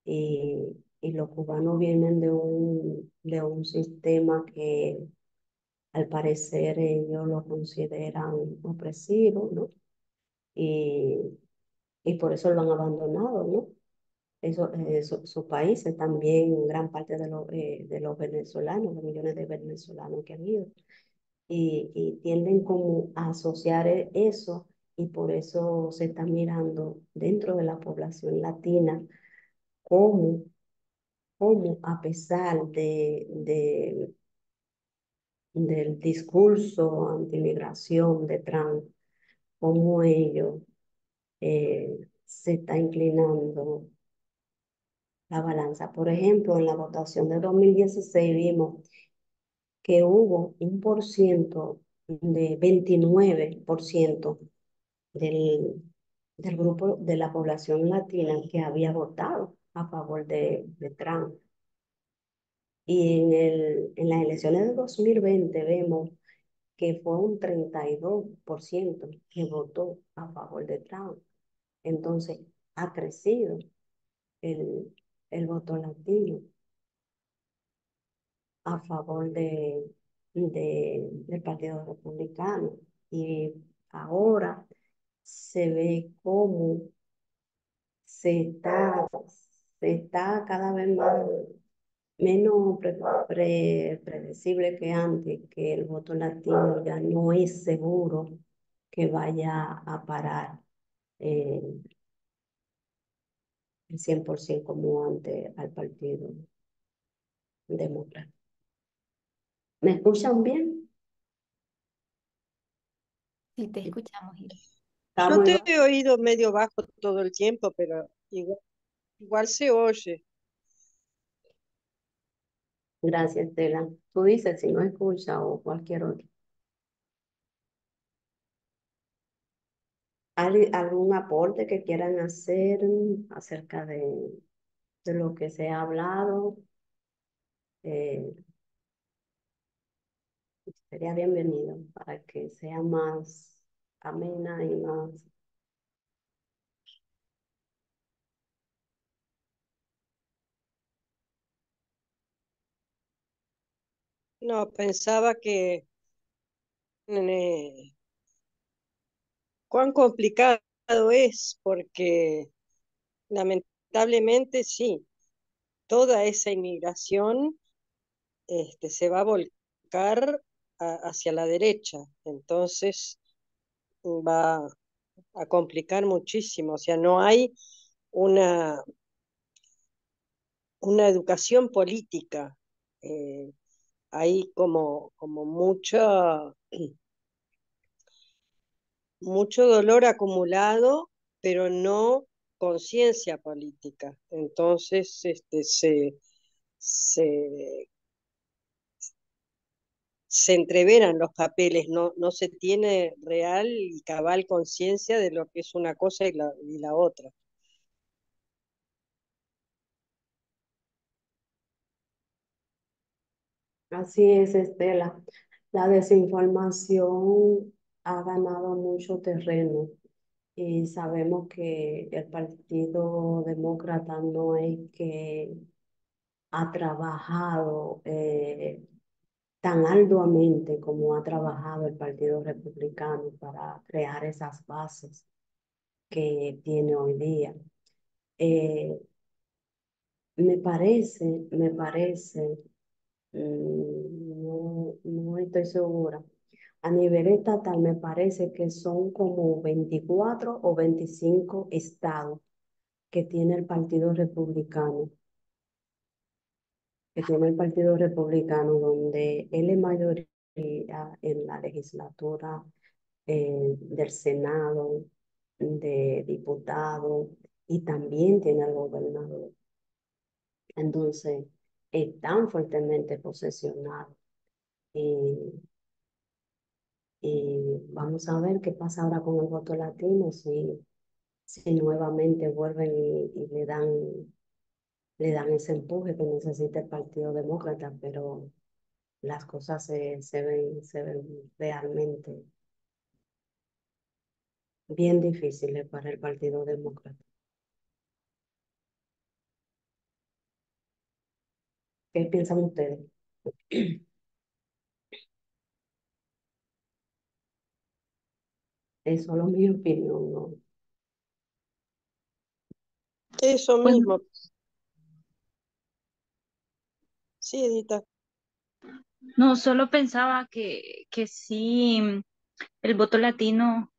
Y los cubanos vienen de un sistema que al parecer ellos lo consideran opresivo, ¿no? Y, y por eso lo han abandonado, ¿no? Sus países también, gran parte de los venezolanos, los millones de venezolanos que han ido, y tienden como a asociar eso, y por eso se está mirando dentro de la población latina cómo, cómo a pesar del discurso antimigración de Trump, cómo ellos se está inclinando la balanza. Por ejemplo, en la votación de 2016 vimos que hubo 29% del grupo de la población latina que había votado a favor de Trump. Y en las elecciones de 2020 vemos que fue un 32% que votó a favor de Trump. Entonces, ha crecido el, el voto latino a favor del Partido Republicano. Y ahora se ve cómo se está, se está cada vez más menos predecible que antes, que el voto latino ya no es seguro que vaya a parar eh, el 100% como antes al Partido Demócrata. ¿Me escuchan bien? Sí, te escuchamos, Hilda. ¿Está Yo muy te bajo? he oído medio bajo todo el tiempo, pero igual se oye. Gracias, Estela. Tú dices si no escucha o cualquier otro. ¿Algún aporte que quieran hacer acerca de lo que se ha hablado? Eh, Sería bienvenido para que sea más amena y más. No, pensaba que eh, cuán complicado es, porque lamentablemente sí, toda esa inmigración se va a volcar hacia la derecha, entonces va a complicar muchísimo, o sea, no hay una, una educación política, eh, hay como mucha mucho dolor acumulado, pero no conciencia política. Entonces, se, se entreveran los papeles, no se tiene real y cabal conciencia de lo que es una cosa y la otra. Así es, Estela. La desinformación ha ganado mucho terreno y sabemos que el Partido Demócrata no es que ha trabajado tan arduamente como ha trabajado el Partido Republicano para crear esas bases que tiene hoy día. Eh, me parece, no estoy segura. A nivel estatal me parece que son como 24 o 25 estados que tiene el Partido Republicano, donde él es mayoría en la legislatura del Senado, de diputados y también tiene al gobernador. Entonces, están fuertemente posesionados. Y, y vamos a ver qué pasa ahora con el voto latino, si nuevamente vuelven y le dan ese empuje que necesita el Partido Demócrata, pero las cosas se ven realmente bien difíciles para el Partido Demócrata. ¿Qué piensan ustedes? Es solo mi opinión, ¿no? Eso Pues mismo, sí, Edita. no, solo pensaba que sí, el voto latino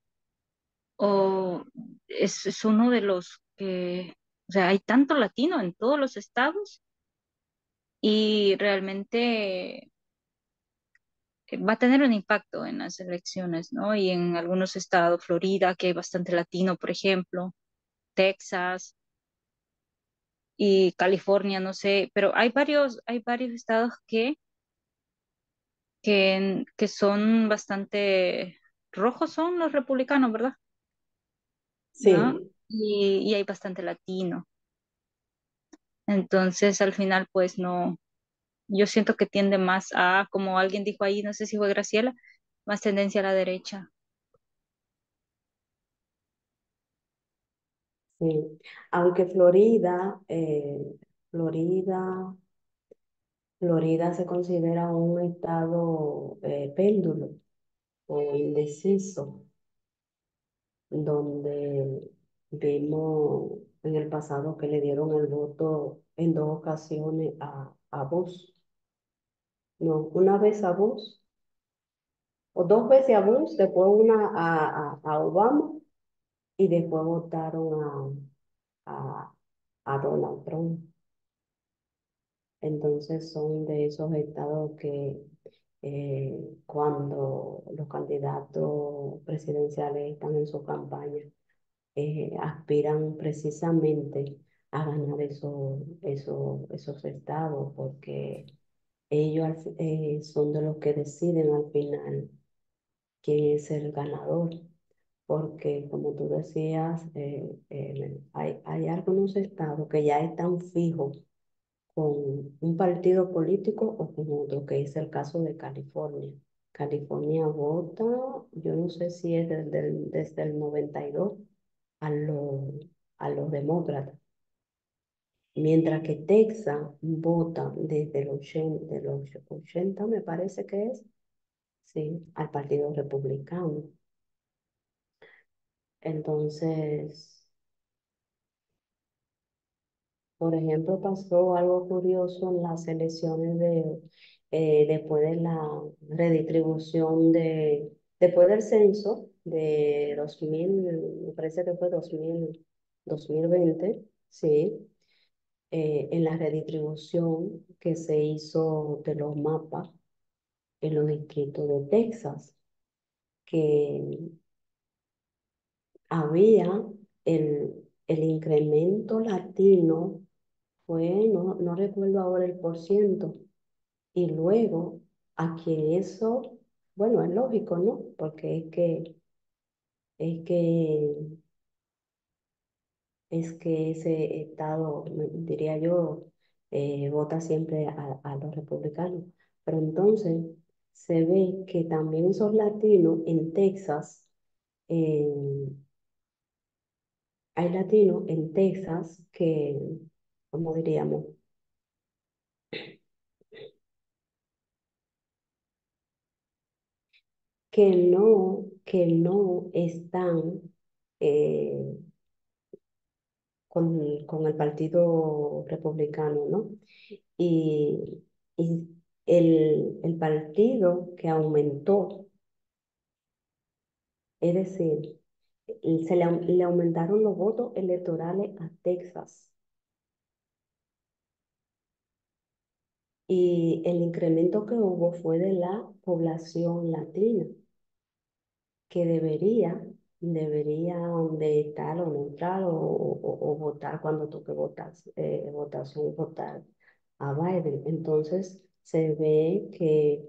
es uno de los que, o sea, hay tanto latino en todos los estados y realmente va a tener un impacto en las elecciones, ¿no? Y en algunos estados, Florida, que hay bastante latino, por ejemplo, Texas y California, no sé, pero hay varios estados que son bastante rojos, son los republicanos, ¿verdad? ¿No? Sí, Y hay bastante latino. Entonces, al final, pues no, yo siento que tiende más a, como alguien dijo ahí, no sé si fue Graciela, más tendencia a la derecha. sí. Aunque Florida, Florida se considera un estado péndulo o indeciso, donde vimos en el pasado que le dieron el voto en dos ocasiones a Bush. No, una vez a Bush, o dos veces a Bush, después una a Obama y después votaron a Donald Trump. Entonces son de esos estados que cuando los candidatos presidenciales están en su campaña, aspiran precisamente a ganar esos estados, porque ellos son de los que deciden al final quién es el ganador. Porque como tú decías, hay algunos estados que ya están fijos con un partido político o con otro, que es el caso de California. California vota, yo no sé si es desde el 92 a los demócratas, mientras que Texas vota desde los 80 me parece que es, sí, al Partido Republicano. Entonces, por ejemplo, pasó algo curioso en las elecciones después de la redistribución después del censo de 2000, me parece que fue 2020, sí, en la redistribución que se hizo de los mapas en los distritos de Texas, que había el incremento latino, fue, no recuerdo ahora el por ciento, y luego a que eso, bueno, es lógico, ¿no? Porque es que, es que ese estado, diría yo, vota siempre a los republicanos. Pero entonces se ve que también esos latinos en Texas, eh, hay latinos en Texas que, ¿cómo diríamos? Que no están eh, con el Partido Republicano, ¿no? Y, y el partido que aumentó, es decir, le aumentaron los votos electorales a Texas y el incremento que hubo fue de la población latina, que debería de estar o neutral o votar cuando toque votar, votación, votar a Biden. Entonces se ve que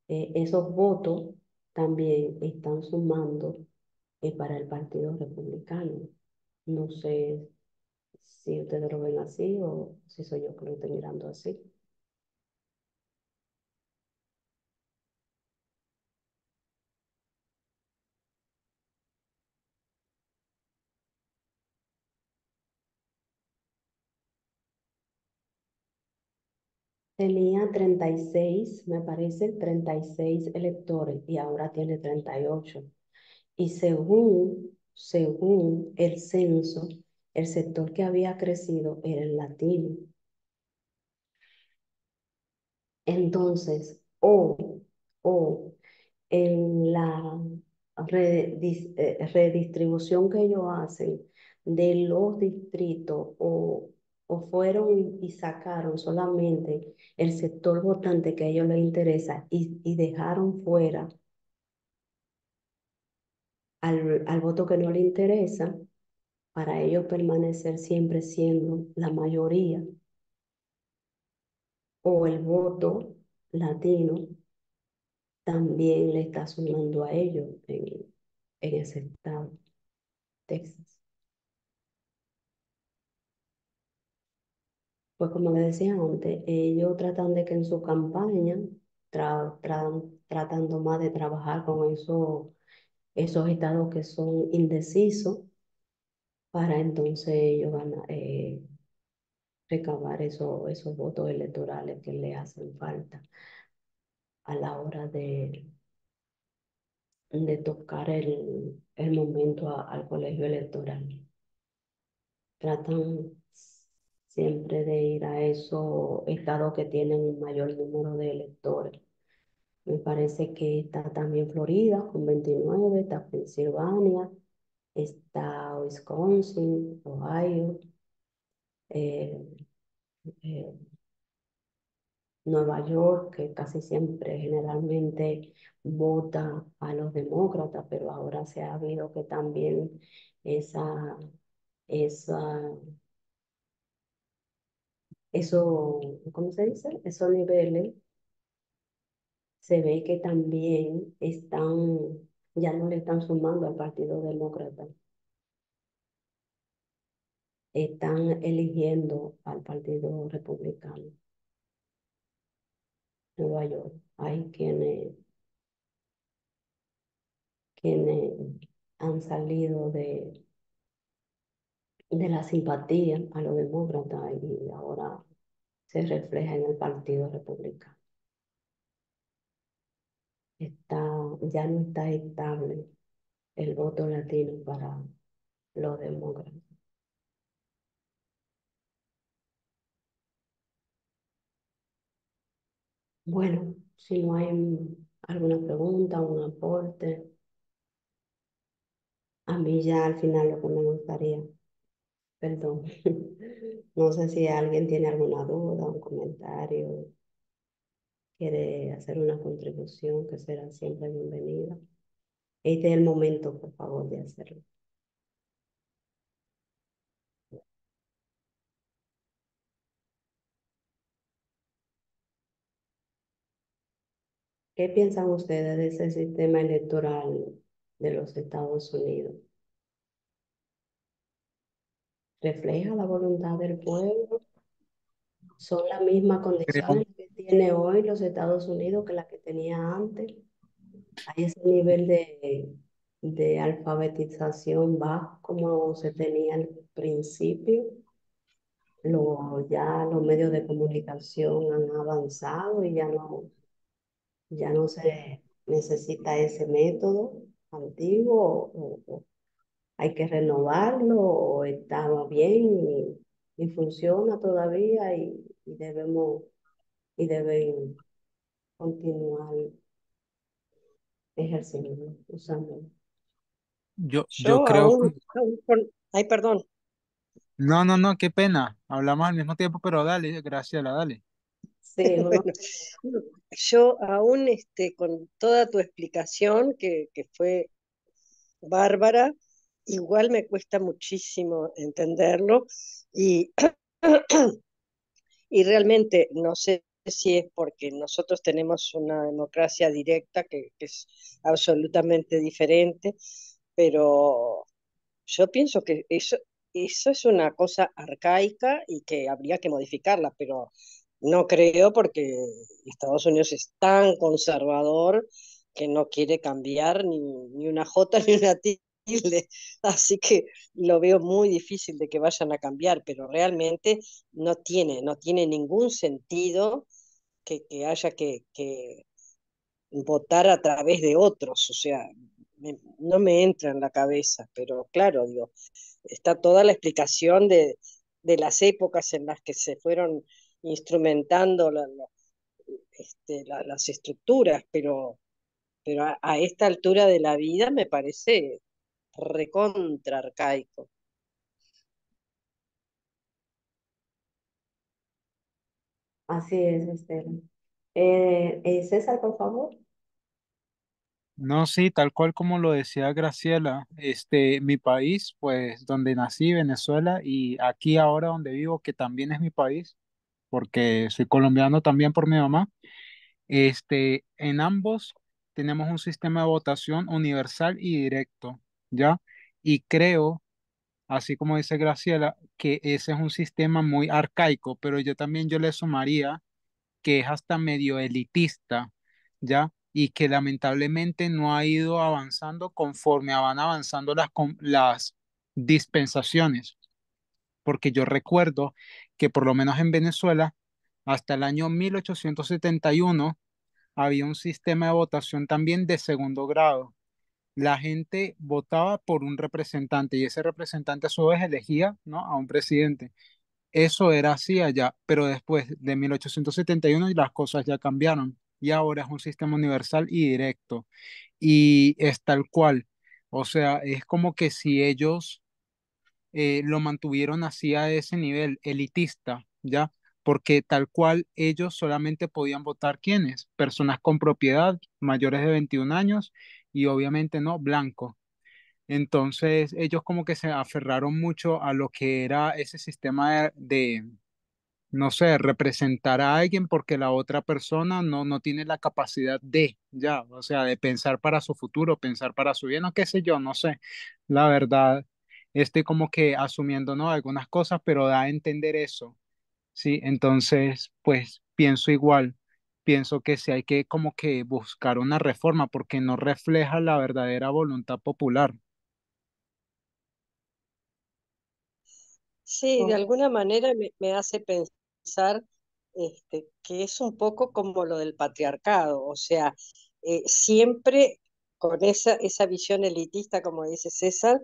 esos votos también están sumando para el Partido Republicano. No sé si ustedes lo ven así o si soy yo que lo estoy mirando así. Tenía 36, me parece, 36 electores y ahora tiene 38. Y según el censo, el sector que había crecido era el latino. Entonces, o en la redistribución que ellos hacen de los distritos o fueron y sacaron solamente el sector votante que a ellos les interesa y dejaron fuera al voto que no le interesa, para ellos permanecer siempre siendo la mayoría, o el voto latino también le está sumando a ellos en ese estado, Texas. Pues como les decía antes, ellos tratan de que en su campaña, tratando más de trabajar con esos estados que son indecisos, para entonces ellos recabar esos votos electorales que le hacen falta a la hora de tocar el momento al colegio electoral. Tratan siempre de ir a esos estados que tienen un mayor número de electores. Me parece que está también Florida con 29, está Pensilvania, está Wisconsin, Ohio, eh, eh, Nueva York, que casi siempre generalmente vota a los demócratas, pero ahora se ha habido que también esa, esa, ¿cómo se dice? Esos niveles se ve que también ya no le están sumando al Partido Demócrata, están eligiendo al Partido Republicano. Nueva York, hay quienes han salido de la simpatía a los demócratas y ahora se refleja en el Partido Republicano. Ya no está estable el voto latino para los demócratas. Bueno, si no hay alguna pregunta, un aporte, a mí ya al final lo que me gustaría, perdón, no sé si alguien tiene alguna duda, un comentario, quiere hacer una contribución, que será siempre bienvenida. Este es el momento, por favor, de hacerlo. ¿Qué piensan ustedes de ese sistema electoral de los Estados Unidos? ¿Refleja la voluntad del pueblo? ¿Son las mismas Creo, condiciones que tiene hoy los Estados Unidos que las que tenía antes? ¿Hay ese nivel de alfabetización bajo como se tenía al principio? Ya los medios de comunicación han avanzado y ya no se necesita ese método antiguo, o hay que renovarlo, o estaba bien y funciona todavía y deben continuar ejerciendo, usando. yo Yo creo que, ay, perdón. no, no, no, qué pena. Hablamos al mismo tiempo, pero dale, Graciela, dale. Sí, uno, Bueno, yo aún con toda tu explicación, que fue bárbara, igual me cuesta muchísimo entenderlo y, y realmente no sé si es porque nosotros tenemos una democracia directa que es absolutamente diferente, pero yo pienso que eso es una cosa arcaica y que habría que modificarla, pero no creo porque Estados Unidos es tan conservador que no quiere cambiar ni una jota ni una tilde. Así que lo veo muy difícil de que vayan a cambiar, pero realmente no tiene ningún sentido que haya que votar a través de otros. O sea, no me entra en la cabeza, pero claro, digo, está toda la explicación de las épocas en las que se fueron instrumentando las estructuras, pero a esta altura de la vida me parece recontra arcaico. así es, Esther. César, por favor. No, sí, tal cual como lo decía Graciela, mi país, pues donde nací, Venezuela, y aquí ahora donde vivo, que también es mi país, porque soy colombiano también por mi mamá, en ambos tenemos un sistema de votación universal y directo, ¿ya? Y creo, así como dice Graciela, que ese es un sistema muy arcaico, pero yo le sumaría que es hasta medio elitista, ¿ya? Y que lamentablemente no ha ido avanzando conforme van avanzando las dispensaciones, porque yo recuerdo que por lo menos en Venezuela, hasta el año 1871 había un sistema de votación también de segundo grado. La gente votaba por un representante y ese representante a su vez elegía, ¿no?, a un presidente. Eso era así allá, pero después de 1871 las cosas ya cambiaron y ahora es un sistema universal y directo y es tal cual. O sea, es como que si ellos lo mantuvieron así a ese nivel elitista, ¿ya? Porque tal cual ellos solamente podían votar ¿quiénes? Personas con propiedad mayores de 21 años y obviamente no blancos. Entonces ellos como que se aferraron mucho a lo que era ese sistema no sé, representar a alguien porque la otra persona no tiene la capacidad de, ya, o sea, de pensar para su futuro, pensar para su bien, o qué sé yo, no sé. La verdad, estoy como que asumiendo, ¿no?, algunas cosas, pero da a entender eso, ¿sí? Entonces, pues pienso igual, pienso que sí hay que como que buscar una reforma porque no refleja la verdadera voluntad popular. Sí, de Oh, alguna manera me hace pensar que es un poco como lo del patriarcado, o sea, siempre con esa visión elitista, como dice César,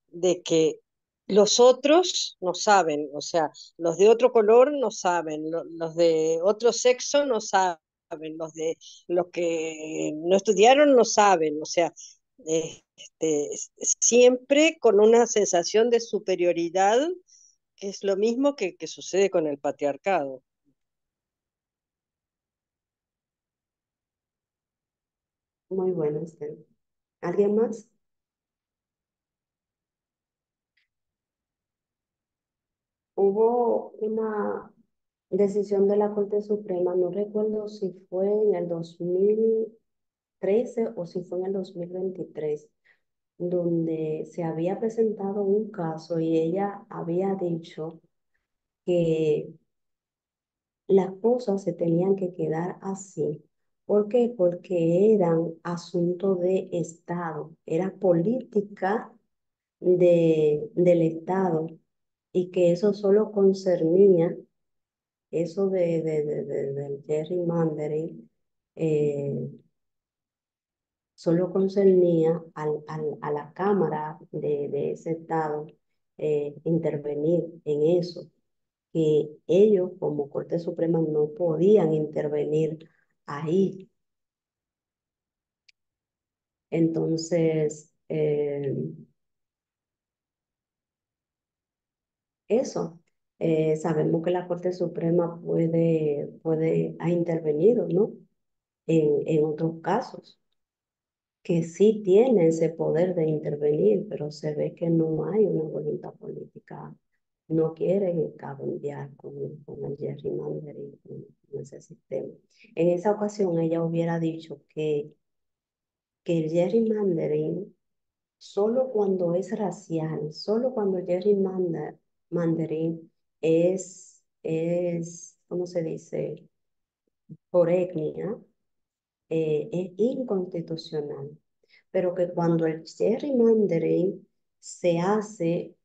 de que los otros no saben, o sea, los de otro color no saben, los de otro sexo no saben, los que no estudiaron no saben, o sea, siempre con una sensación de superioridad que es lo mismo que sucede con el patriarcado. muy bueno, Esther. ¿Alguien más? Hubo decisión de la Corte Suprema, no recuerdo si fue en el 2013 o si fue en el 2023, donde se había presentado un caso y ella había dicho que las cosas se tenían que quedar así. ¿Por qué? Porque eran asuntos de Estado, era política del Estado y que eso solo concernía, eso del gerrymandering, eh, solo concernía a la Cámara de ese Estado intervenir en eso, que ellos como Corte Suprema no podían intervenir ahí. Entonces, eso, sabemos que la Corte Suprema ha intervenido, ¿no? En otros casos, que sí tiene ese poder de intervenir, pero se ve que no hay una voluntad política. No quieren cambiar con el gerrymandering, con ese sistema. En esa ocasión ella hubiera dicho que el gerrymandering, solo cuando es racial, solo cuando el gerrymandering ¿cómo se dice? Por etnia, es inconstitucional, pero que cuando el gerrymandering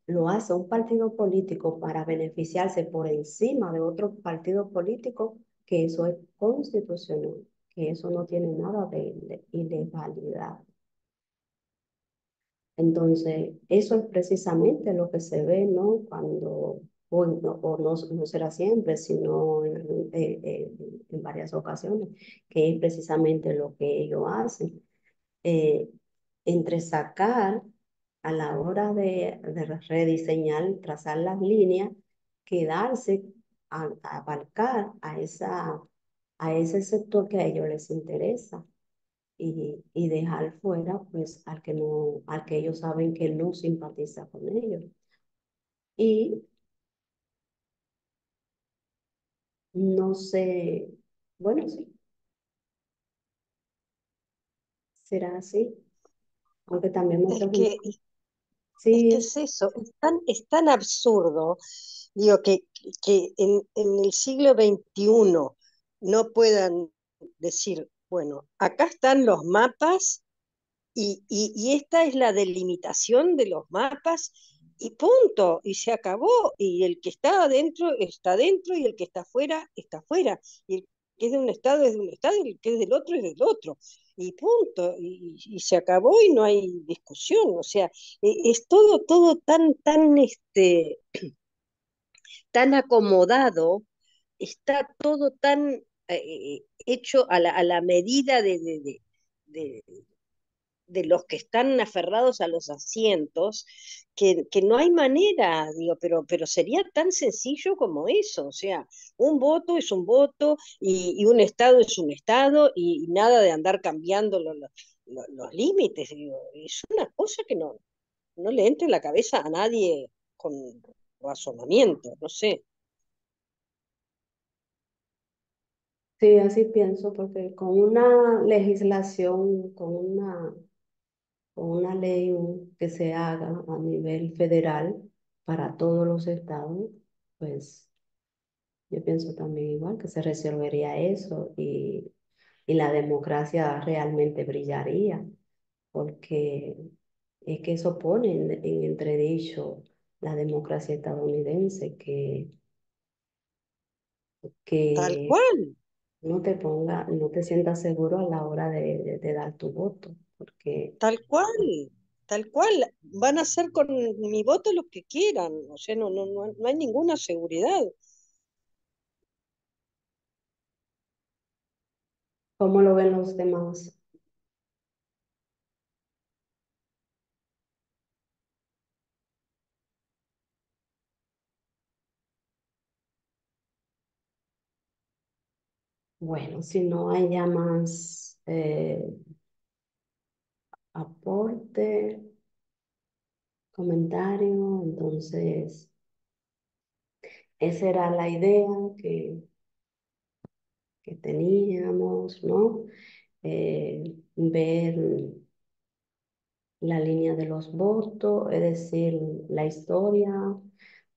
lo hace un partido político para beneficiarse por encima de otro partido político, que eso es constitucional, que eso no tiene nada de ilegalidad. Entonces, eso es precisamente lo que se ve, ¿no? No será siempre, sino en varias ocasiones, que es precisamente lo que ellos hacen. eh, Entre sacar a la hora de rediseñar, trazar las líneas, quedarse a abarcar a ese sector que a ellos les interesa y dejar fuera pues al que no, al que ellos saben que no simpatiza con ellos. Y no sé, bueno, sí, será así, aunque también me Es pregunto, que, es que sí, es eso, es tan absurdo, digo, que en el siglo XXI no puedan decir, bueno, acá están los mapas y esta es la delimitación de los mapas y punto, y se acabó, y el que está adentro, y el que está afuera, y el que es de un estado es de un estado, y el que es del otro es del otro, y punto, y se acabó y no hay discusión, o sea, es todo tan acomodado, está todo tan hecho a la medida de, de los que están aferrados a los asientos, que no hay manera, digo, pero sería tan sencillo como eso, o sea, un voto es un voto y un estado es un estado y nada de andar cambiando los límites, digo, es una cosa que no le entra en la cabeza a nadie con razonamiento, no sé. sí, así pienso, porque con una legislación, con una ley que se haga a nivel federal para todos los estados, pues yo pienso también igual que se resolvería eso y la democracia realmente brillaría, porque es que eso pone en entredicho la democracia estadounidense, Tal que cual, no te sientas seguro a la hora de dar tu voto, porque tal cual, tal cual. Van a hacer con mi voto lo que quieran, o sea, no hay ninguna seguridad. ¿cómo lo ven los demás? Bueno, si no hay ya más aporte, comentario, entonces esa era la idea que teníamos, ¿no? Ver la línea de los votos, es decir, la historia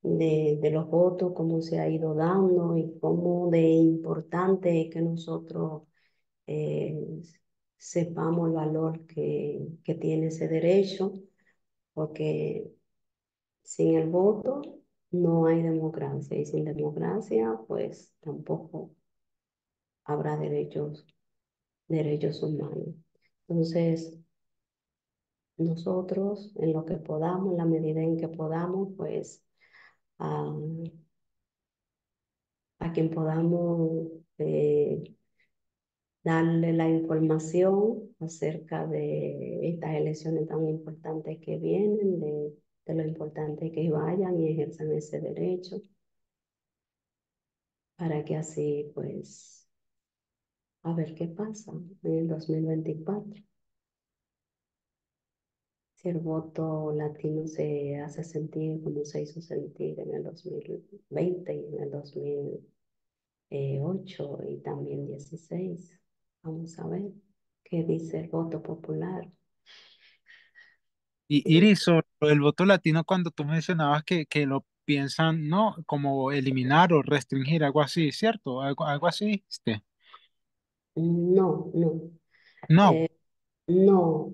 de los votos, cómo se ha ido dando y cómo de importante es que nosotros eh, sepamos el valor que tiene ese derecho, porque sin el voto no hay democracia y sin democracia pues tampoco habrá derechos humanos. Entonces, nosotros en lo que podamos, en la medida en que podamos, pues a, a quien podamos darle la información acerca de estas elecciones tan importantes que vienen, de lo importante que vayan y ejerzan ese derecho, para que así, pues, a ver qué pasa en el 2024. Si el voto latino se hace sentir como se hizo sentir en el 2020 y en el 2008 y también 16. Vamos a ver qué dice el voto popular. Y Iris, sobre el voto latino, cuando tú mencionabas que lo piensan, ¿no? Como eliminar o restringir, algo así, ¿cierto? Algo así, ¿viste? No, no. No. Eh, no,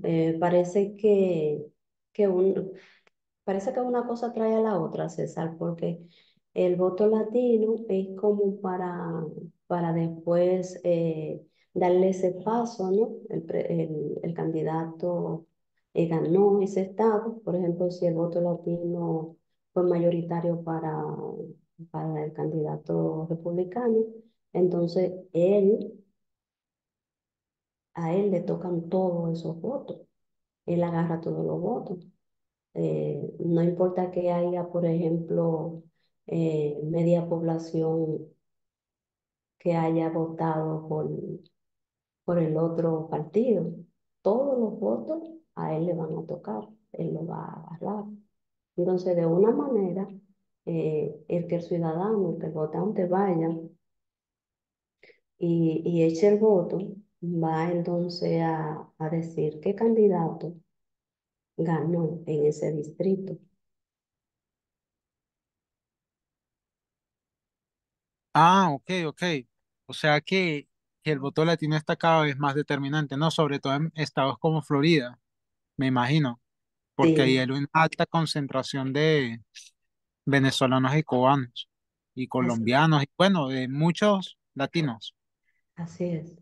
que un, parece que una cosa trae a la otra, César, porque el voto latino es como para después darle ese paso, ¿no? El candidato ganó ese estado, por ejemplo, si el voto latino fue mayoritario para el candidato republicano, entonces a él le tocan todos esos votos, él agarra todos los votos. No importa que haya, por ejemplo, media población que haya votado por el otro partido, todos los votos a él le van a tocar, él lo va a agarrar. Entonces, de una manera, el que el ciudadano, el que el votante vaya y eche el voto, va entonces a decir qué candidato ganó en ese distrito. Ah, ok, ok. O sea que el voto latino está cada vez más determinante, ¿no? Sobre todo en estados como Florida, me imagino, porque ahí hay Sí, una alta concentración de venezolanos y cubanos y así, colombianos y bueno, de muchos latinos. así es.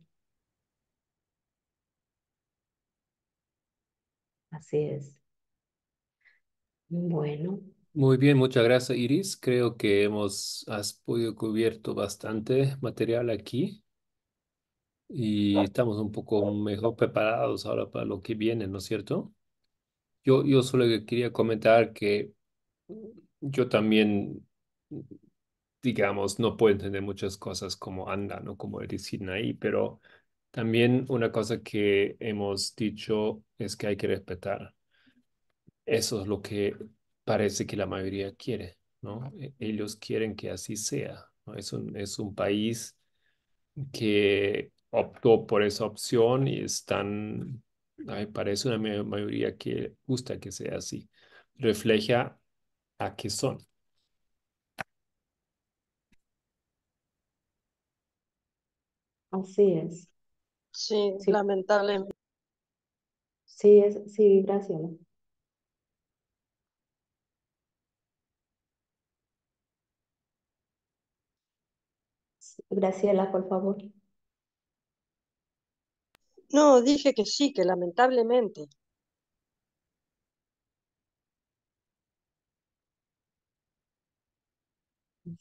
Así es. Bueno, Muy bien, muchas gracias, Iris. Creo que has podido cubierto bastante material aquí y estamos un poco mejor preparados ahora para lo que viene, ¿no es cierto? Yo solo que quería comentar que yo también, digamos, no puedo entender muchas cosas como anda, ¿no? Como dicen ahí, pero también una cosa que hemos dicho es que hay que respetar. Eso es lo que parece que la mayoría quiere, ¿no? Ellos quieren que así sea, ¿no? Es un país que optó por esa opción y están, ay, parece una mayoría que gusta que sea así. Refleja a qué son. así es. Sí, Sí, lamentablemente. sí, sí, Graciela. Graciela, por favor. No, dije que sí, que lamentablemente.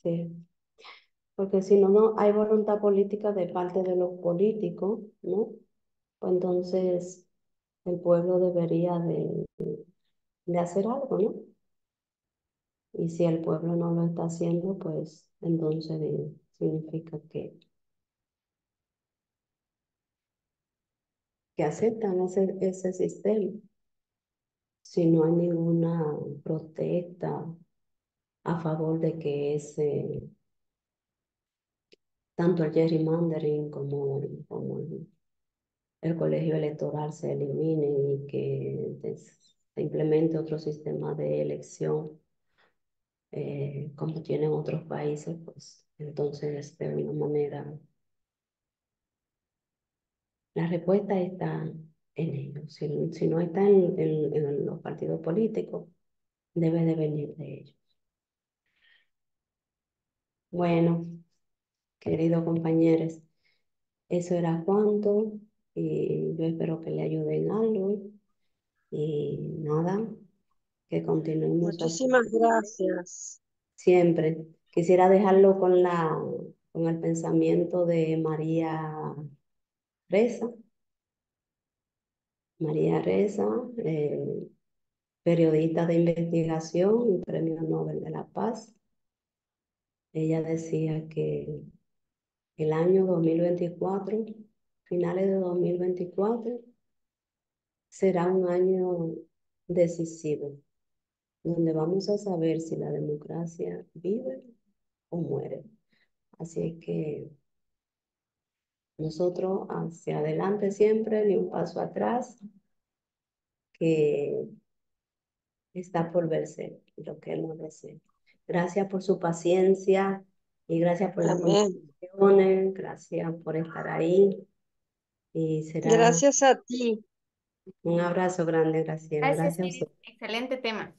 Sí, porque si no, no hay voluntad política de parte de los políticos, ¿no? Pues entonces el pueblo debería de hacer algo, ¿no? Y si el pueblo no lo está haciendo, pues entonces significa que aceptan ese sistema. Si no hay ninguna protesta a favor de que tanto el gerrymandering como el colegio electoral se elimine y que se implemente otro sistema de elección como tienen otros países, pues entonces de una manera la respuesta está en ellos. Si no está en los partidos políticos, debe de venir de ellos. Bueno, queridos compañeros, eso era cuanto y yo espero que le ayuden algo y nada, que continuemos así Muchísimas gracias. siempre. Quisiera dejarlo con el pensamiento de Reza. María Reza, periodista de investigación y Premio Nobel de la Paz. Ella decía que el año 2024, finales de 2024, será un año decisivo, donde vamos a saber si la democracia vive o muere. Así es que nosotros hacia adelante siempre, ni un paso atrás, que está por verse lo que él nos desea. Gracias por su paciencia y gracias por las Amén. contribuciones, gracias por estar ahí y será Gracias a ti. un abrazo grande, Graciela. Gracias, Gracias a Iris. usted. Excelente tema.